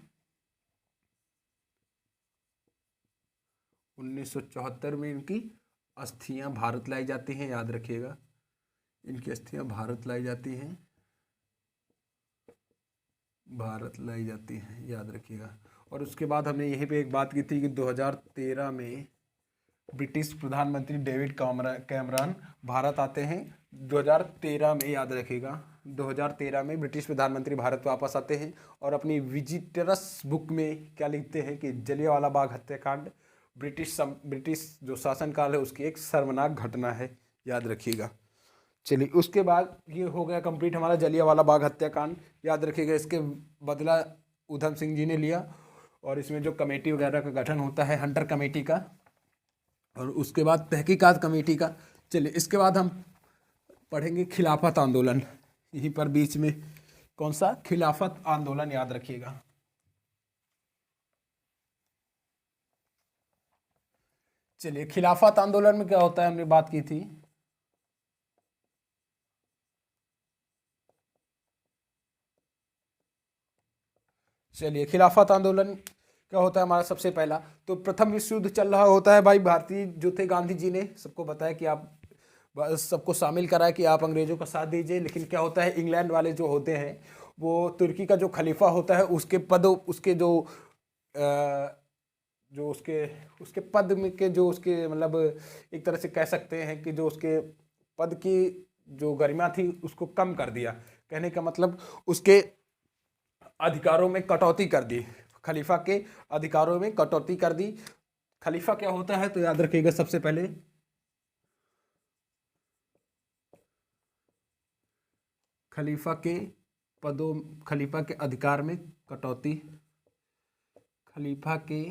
1974 में इनकी अस्थियां भारत लाई जाती हैं, याद रखिएगा। इनकी अस्थियां भारत लाई जाती हैं, भारत लाई जाती हैं, याद रखिएगा। और उसके बाद हमने यहीं पे एक बात की थी कि 2013 में ब्रिटिश प्रधानमंत्री डेविड कैमरन भारत आते हैं। 2013 में, याद रखिएगा, 2013 में ब्रिटिश प्रधानमंत्री भारत वापस आते हैं और अपनी विजिटर्स बुक में क्या लिखते हैं कि जलियांवाला बाग हत्याकांड ब्रिटिश जो शासनकाल है उसकी एक शर्मनाक घटना है, याद रखिएगा। चलिए, उसके बाद ये हो गया कंप्लीट हमारा जलियांवाला बाग हत्याकांड, याद रखिएगा। इसके बदला ऊधम सिंह जी ने लिया और इसमें जो कमेटी वगैरह का गठन होता है हंटर कमेटी का, और उसके बाद तहकीकात कमेटी का। चलिए, इसके बाद हम पढ़ेंगे खिलाफत आंदोलन। यहीं पर बीच में कौन सा? खिलाफत आंदोलन, याद रखिएगा। चलिए, खिलाफत आंदोलन में क्या होता है हमने बात की थी। चलिए, खिलाफत आंदोलन क्या होता है हमारा? सबसे पहला तो प्रथम विश्व युद्ध चल रहा होता है भाई। भारतीय जो थे, गांधी जी ने सबको बताया कि आप सबको शामिल कराया कि आप अंग्रेजों का साथ दीजिए। लेकिन क्या होता है, इंग्लैंड वाले जो होते हैं वो तुर्की का जो खलीफा होता है उसके पद, उसके जो उसके उसके पद में के जो उसके मतलब एक तरह से कह सकते हैं कि जो उसके पद की जो गरिमा थी उसको कम कर दिया। कहने का मतलब उसके अधिकारों में कटौती कर दी, खलीफा के अधिकारों में कटौती कर दी। खलीफा क्या होता है तो याद रखिएगा, सबसे पहले खलीफा के पदों, खलीफा के अधिकार में कटौती, खलीफा के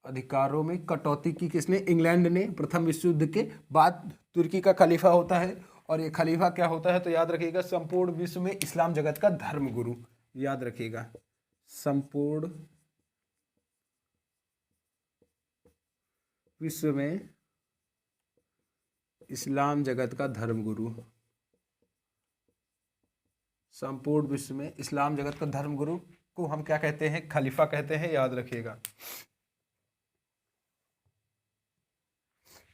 अधिकारों में कटौती की किसने? इंग्लैंड ने। प्रथम विश्व युद्ध के बाद तुर्की का खलीफा होता है और ये खलीफा क्या होता है तो याद रखिएगा, संपूर्ण विश्व में इस्लाम जगत का धर्म गुरु, याद रखिएगा। संपूर्ण विश्व में इस्लाम जगत का धर्मगुरु। संपूर्ण विश्व में इस्लाम जगत का धर्मगुरु को हम क्या कहते हैं? खलीफा कहते हैं, याद रखिएगा।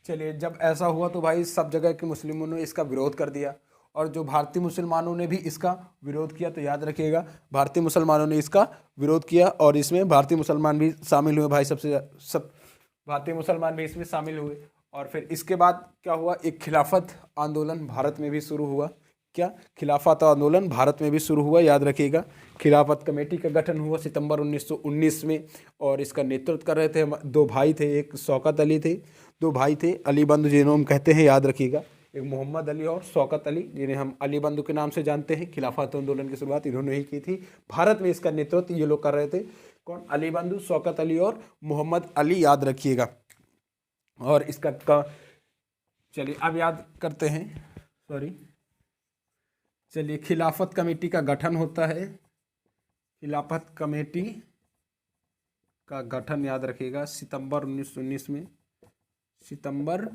चलिए, जब ऐसा हुआ तो भाई सब जगह के मुस्लिमों ने इसका विरोध कर दिया और जो भारतीय मुसलमानों ने भी इसका विरोध किया। तो याद रखिएगा, भारतीय मुसलमानों ने इसका विरोध किया और इसमें भारतीय मुसलमान भी शामिल हुए भाई। सब भारतीय मुसलमान भी इसमें शामिल हुए। और फिर इसके बाद क्या हुआ? एक खिलाफत आंदोलन भारत में भी शुरू हुआ। क्या? खिलाफत आंदोलन भारत में भी शुरू हुआ, याद रखिएगा। खिलाफत कमेटी का गठन हुआ सितंबर 1919 में और इसका नेतृत्व कर रहे थे दो भाई थे। एक शौकत अली थे, दो भाई थे अली बंधु जिन्हें हम कहते हैं, याद रखिएगा। एक मोहम्मद अली और शौकत अली, जिन्हें हम अली बंधु के नाम से जानते हैं। खिलाफत आंदोलन की शुरुआत इन्होंने ही की थी। भारत में इसका नेतृत्व ये लोग कर रहे थे। कौन? अली बंधु, शौकत अली और मोहम्मद अली, याद रखिएगा। और इसका चलिए अब याद करते हैं, सॉरी। चलिए, खिलाफत कमेटी का गठन होता है। खिलाफत कमेटी का गठन याद रखिएगा सितंबर 1919 में। सितंबर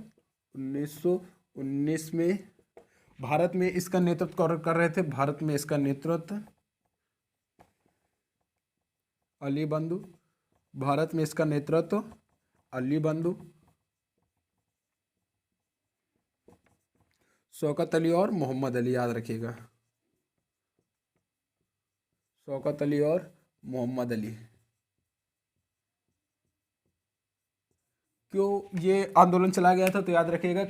1919 में भारत में इसका नेतृत्व कर रहे थे। भारत में इसका नेतृत्व अली बंधु। भारत में इसका नेतृत्व अली बंधु, शौकत अली और मोहम्मद अली, याद रखिएगा। शौकत अली और मोहम्मद अली। क्यों ये आंदोलन चला गया था? तो याद रखिएगा,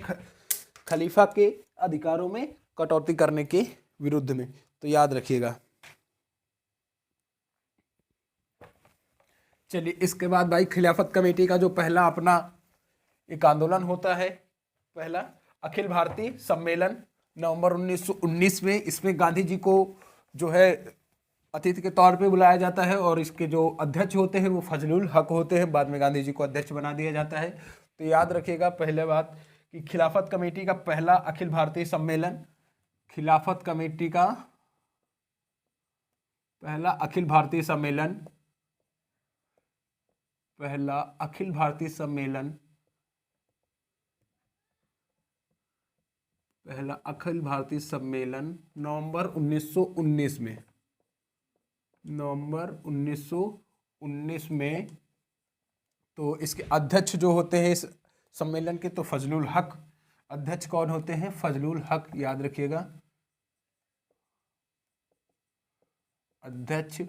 खलीफा के अधिकारों में कटौती करने के विरुद्ध में। तो याद रखिएगा। चलिए, इसके बाद भाई खिलाफत कमेटी का जो पहला अपना एक आंदोलन होता है, पहला अखिल भारतीय सम्मेलन नवंबर 1919 में। इसमें गांधी जी को जो है अतिथि के तौर पे बुलाया जाता है और इसके जो अध्यक्ष होते हैं वो फजलुल हक होते हैं। बाद में गांधी जी को अध्यक्ष बना दिया जाता है। तो याद रखिएगा पहले बात कि खिलाफत कमेटी का पहला अखिल भारतीय सम्मेलन, खिलाफत कमेटी का पहला अखिल भारतीय सम्मेलन, पहला अखिल भारतीय सम्मेलन, पहला अखिल भारतीय सम्मेलन नवंबर 1919 में। नवंबर 1919 में। तो इसके अध्यक्ष जो होते हैं इस सम्मेलन के, तो फजलुल हक। अध्यक्ष कौन होते हैं? फजलुल हक, याद रखिएगा। अध्यक्ष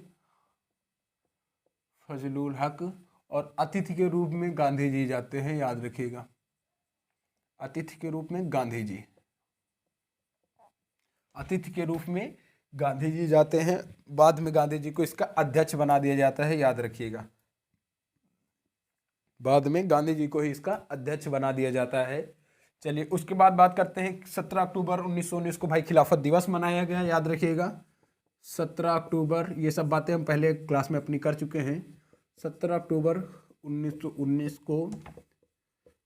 फजलुल हक। और अतिथि के रूप में गांधी जी जाते हैं, याद रखिएगा। अतिथि के रूप में गांधी जी, अतिथि के रूप में गांधी जी जाते हैं। बाद में गांधी जी को इसका अध्यक्ष बना दिया जाता है, याद रखिएगा। बाद में गांधी जी को ही इसका अध्यक्ष बना दिया जाता है। चलिए, उसके बाद बात करते हैं 17 अक्टूबर 1919 को भाई खिलाफत दिवस मनाया गया, याद रखिएगा। 17 अक्टूबर, ये सब बातें हम पहले क्लास में अपनी कर चुके हैं। 17 अक्टूबर 1919 को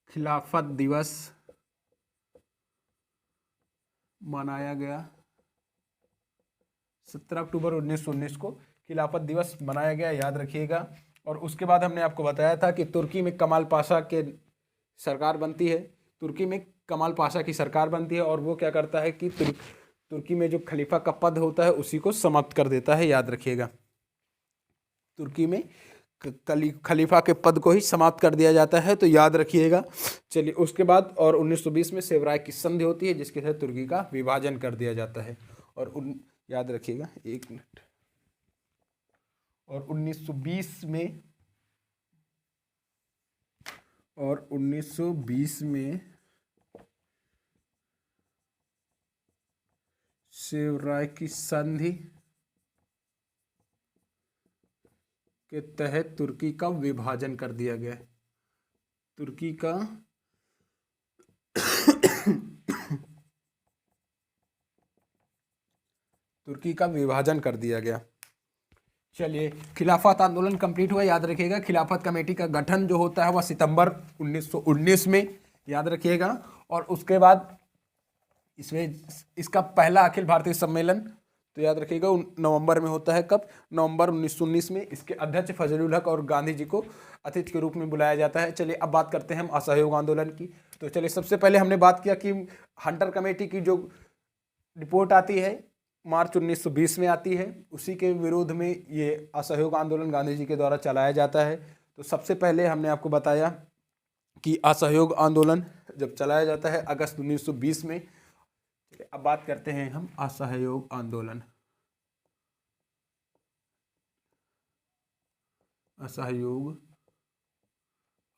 खिलाफत दिवस मनाया गया। 17 अक्टूबर 1919 को खिलाफत दिवस मनाया गया, याद रखिएगा। और उसके बाद हमने आपको बताया था कि तुर्की में कमाल पाशा के सरकार बनती है। तुर्की में कमाल पाशा की सरकार बनती है और वो क्या करता है कि तुर्की में जो खलीफा का पद होता है उसी को समाप्त कर देता है, याद रखिएगा। तुर्की में खलीफा के पद को ही समाप्त कर दिया जाता है, तो याद रखिएगा। चलिए, उसके बाद और 1920 में सेवराय की संधि होती है जिसके तहत तुर्की का विभाजन कर दिया जाता है। और याद रखिएगा, एक मिनट। और 1920 में, और 1920 में सेवराय की संधि के तहत तुर्की का विभाजन कर दिया गया। तुर्की का तुर्की का विभाजन कर दिया गया। चलिए, खिलाफत आंदोलन कंप्लीट हुआ, याद रखिएगा। खिलाफत कमेटी का गठन जो होता है वह सितंबर 1919 में, याद रखिएगा। और उसके बाद इसमें इसका पहला अखिल भारतीय सम्मेलन तो याद रखिएगा नवंबर में होता है। कब? नवंबर 1919 में। इसके अध्यक्ष फजलुल हक और गांधी जी को अतिथि के रूप में बुलाया जाता है। चलिए अब बात करते हैं हम असहयोग आंदोलन की। तो चलिए सबसे पहले हमने बात किया कि हंटर कमेटी की जो रिपोर्ट आती है मार्च 1920 में आती है, उसी के विरोध में ये असहयोग आंदोलन गांधी जी के द्वारा चलाया जाता है। तो सबसे पहले हमने आपको बताया कि असहयोग आंदोलन जब चलाया जाता है अगस्त 1920 में। अब बात करते हैं हम असहयोग आंदोलन। असहयोग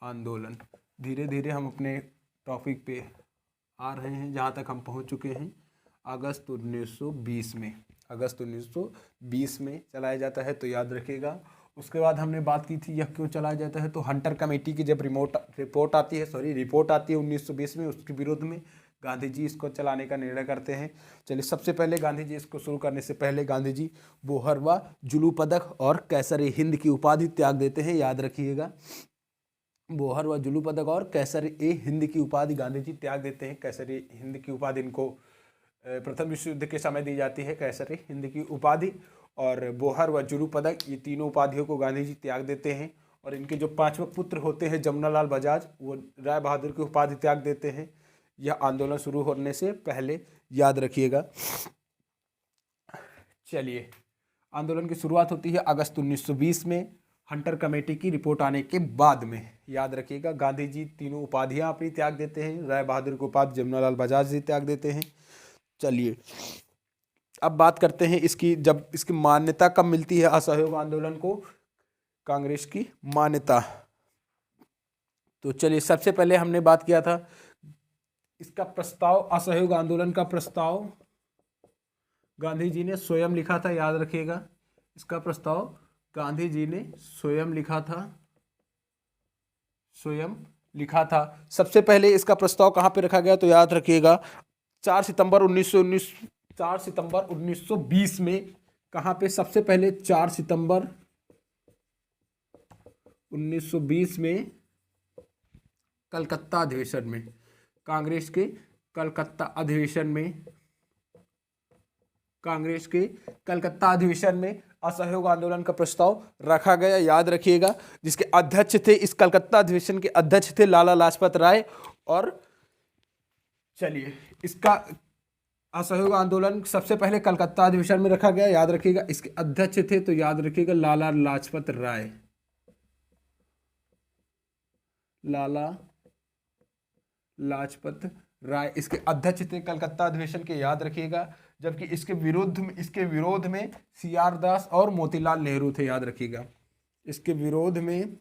आंदोलन, धीरे धीरे हम अपने टॉपिक पे आ रहे हैं, जहाँ तक हम पहुँच चुके हैं अगस्त 1920 में। अगस्त 1920 में चलाया जाता है, तो याद रखिएगा। उसके बाद हमने बात की थी यह क्यों चलाया जाता है, तो हंटर कमेटी की जब रिपोर्ट आती है 1920 में, उसके विरोध में गांधी जी इसको चलाने का निर्णय करते हैं। चलिए सबसे पहले गांधी जी इसको शुरू करने से पहले गांधी जी बोहर व जुलू पदक और कैसर हिंद की उपाधि त्याग देते हैं, याद रखिएगा। बोहर व जुलू पदक और कैसर ए हिंद की उपाधि गांधी जी त्याग देते हैं। कैसर ए हिंद की उपाधि इनको प्रथम विश्व युद्ध के समय दी जाती है, कैसर ए हिंद की उपाधि, और बोहर व जुलू पदक, ये तीनों उपाधियों को गांधी जी त्याग देते हैं। और इनके जो 5वें पुत्र होते हैं जमुनालाल बजाज, वो राय बहादुर की उपाधि त्याग देते हैं। यह आंदोलन शुरू होने से पहले, याद रखिएगा। चलिए आंदोलन की शुरुआत होती है अगस्त 1920 में, हंटर कमेटी की रिपोर्ट आने के बाद में। याद रखिएगा गांधी जी तीनों उपाधियां अपनी त्याग देते हैं। राय बहादुर की उपाधि जमुनालाल बजाज जी त्याग देते हैं। चलिए अब बात करते हैं इसकी, जब इसकी मान्यता कब मिलती है असहयोग आंदोलन को, कांग्रेस की मान्यता। तो चलिए सबसे पहले हमने बात किया था इसका प्रस्ताव, असहयोग आंदोलन का प्रस्ताव गांधी जी ने स्वयं लिखा था, याद रखिएगा। इसका प्रस्ताव गांधी जी ने स्वयं लिखा था। सबसे पहले इसका प्रस्ताव कहां पे रखा गया, तो याद रखिएगा 4 सितंबर 1920 में। कहां पे? सबसे पहले 4 सितंबर 1920 में कलकत्ता अधिवेशन में, कांग्रेस के कलकत्ता अधिवेशन में असहयोग आंदोलन का प्रस्ताव रखा गया, याद रखिएगा। जिसके अध्यक्ष थे, इस कलकत्ता अधिवेशन के अध्यक्ष थे लाला लाजपत राय। और चलिए इसका असहयोग आंदोलन सबसे पहले कलकत्ता अधिवेशन में रखा गया, याद रखिएगा। इसके अध्यक्ष थे, तो याद रखिएगा लाला लाजपत राय इसके अध्यक्ष थे कलकत्ता अधिवेशन के, याद रखिएगा। जबकि इसके विरोध में सीआर दास और मोतीलाल नेहरू थे, याद रखिएगा। इसके विरोध में,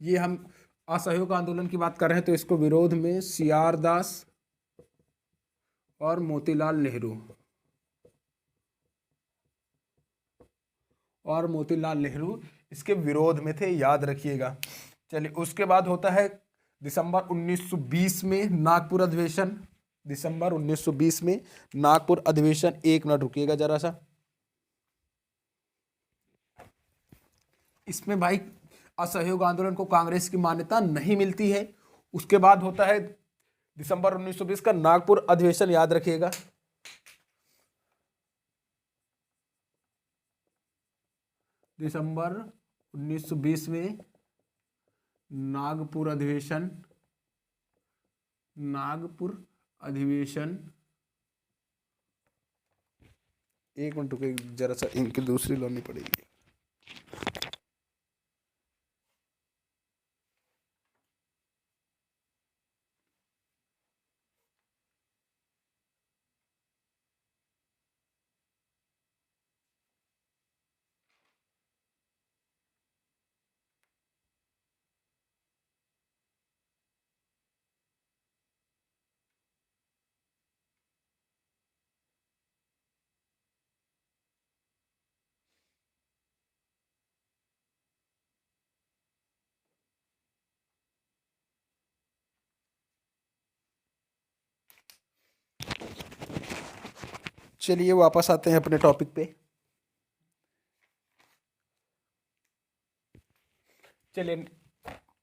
ये हम असहयोग आंदोलन की बात कर रहे हैं, तो इसको विरोध में सीआर दास और मोतीलाल नेहरू इसके विरोध में थे, याद रखिएगा। चलिए उसके बाद होता है दिसंबर 1920 में नागपुर अधिवेशन। दिसंबर 1920 में नागपुर अधिवेशन, एक मिनट रुकिएगा जरा सा। इसमें भाई असहयोग आंदोलन को कांग्रेस की मान्यता नहीं मिलती है। उसके बाद होता है दिसंबर 1920 का नागपुर अधिवेशन, याद रखिएगा। दिसंबर 1920 में नागपुर अधिवेशन, एक मिनट रुकिए जरा सा, इनकी दूसरी लानी पड़ेगी। चलिए वापस आते हैं अपने टॉपिक पे। चलिए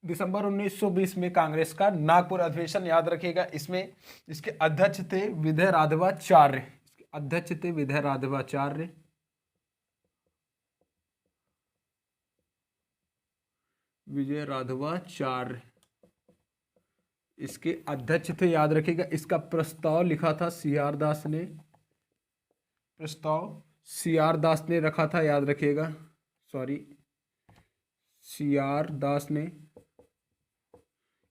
दिसंबर 1920 में कांग्रेस का नागपुर अधिवेशन, याद रखिएगा। इसमें इसके अध्यक्ष थे विजय राघवाचार्य। इसके अध्यक्ष थे विजय राघवाचार्य। विजय राघवाचार्य इसके अध्यक्ष थे, याद रखिएगा। इसका प्रस्ताव लिखा था सी आर दास ने, प्रस्ताव सी आर दास ने रखा था, याद रखिएगा। सॉरी, सी आर दास ने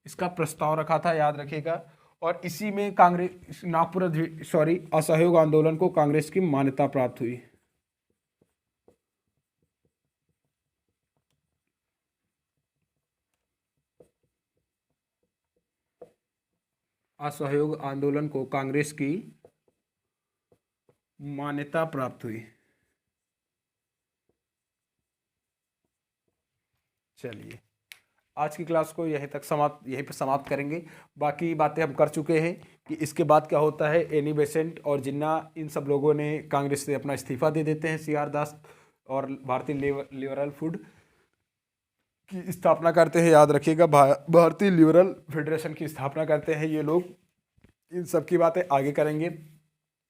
इसका प्रस्ताव रखा था, याद रखिएगा। और इसी में कांग्रेस नागपुर सॉरी असहयोग आंदोलन को कांग्रेस की मान्यता प्राप्त हुई। असहयोग आंदोलन को कांग्रेस की मान्यता प्राप्त हुई। चलिए आज की क्लास को यहीं पर समाप्त करेंगे। बाकी बातें हम कर चुके हैं कि इसके बाद क्या होता है। एनी बेसेंट और जिन्ना इन सब लोगों ने कांग्रेस से अपना इस्तीफा दे देते हैं। सी आर दास और भारतीय लिबरल फूड की स्थापना करते हैं, याद रखिएगा। भारतीय लिबरल फेडरेशन की स्थापना करते हैं ये लोग। इन सब की बातें आगे करेंगे,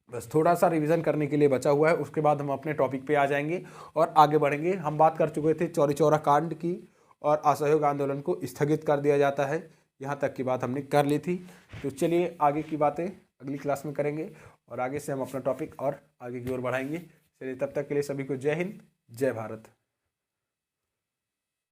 बस थोड़ा सा रिवीजन करने के लिए बचा हुआ है। उसके बाद हम अपने टॉपिक पे आ जाएंगे और आगे बढ़ेंगे। हम बात कर चुके थे चौरी चौरा कांड की, और असहयोग आंदोलन को स्थगित कर दिया जाता है, यहाँ तक की बात हमने कर ली थी। तो चलिए आगे की बातें अगली क्लास में करेंगे और आगे से हम अपना टॉपिक और आगे की ओर बढ़ाएंगे। चलिए तब तक के लिए सभी को जय हिंद, जय भारत।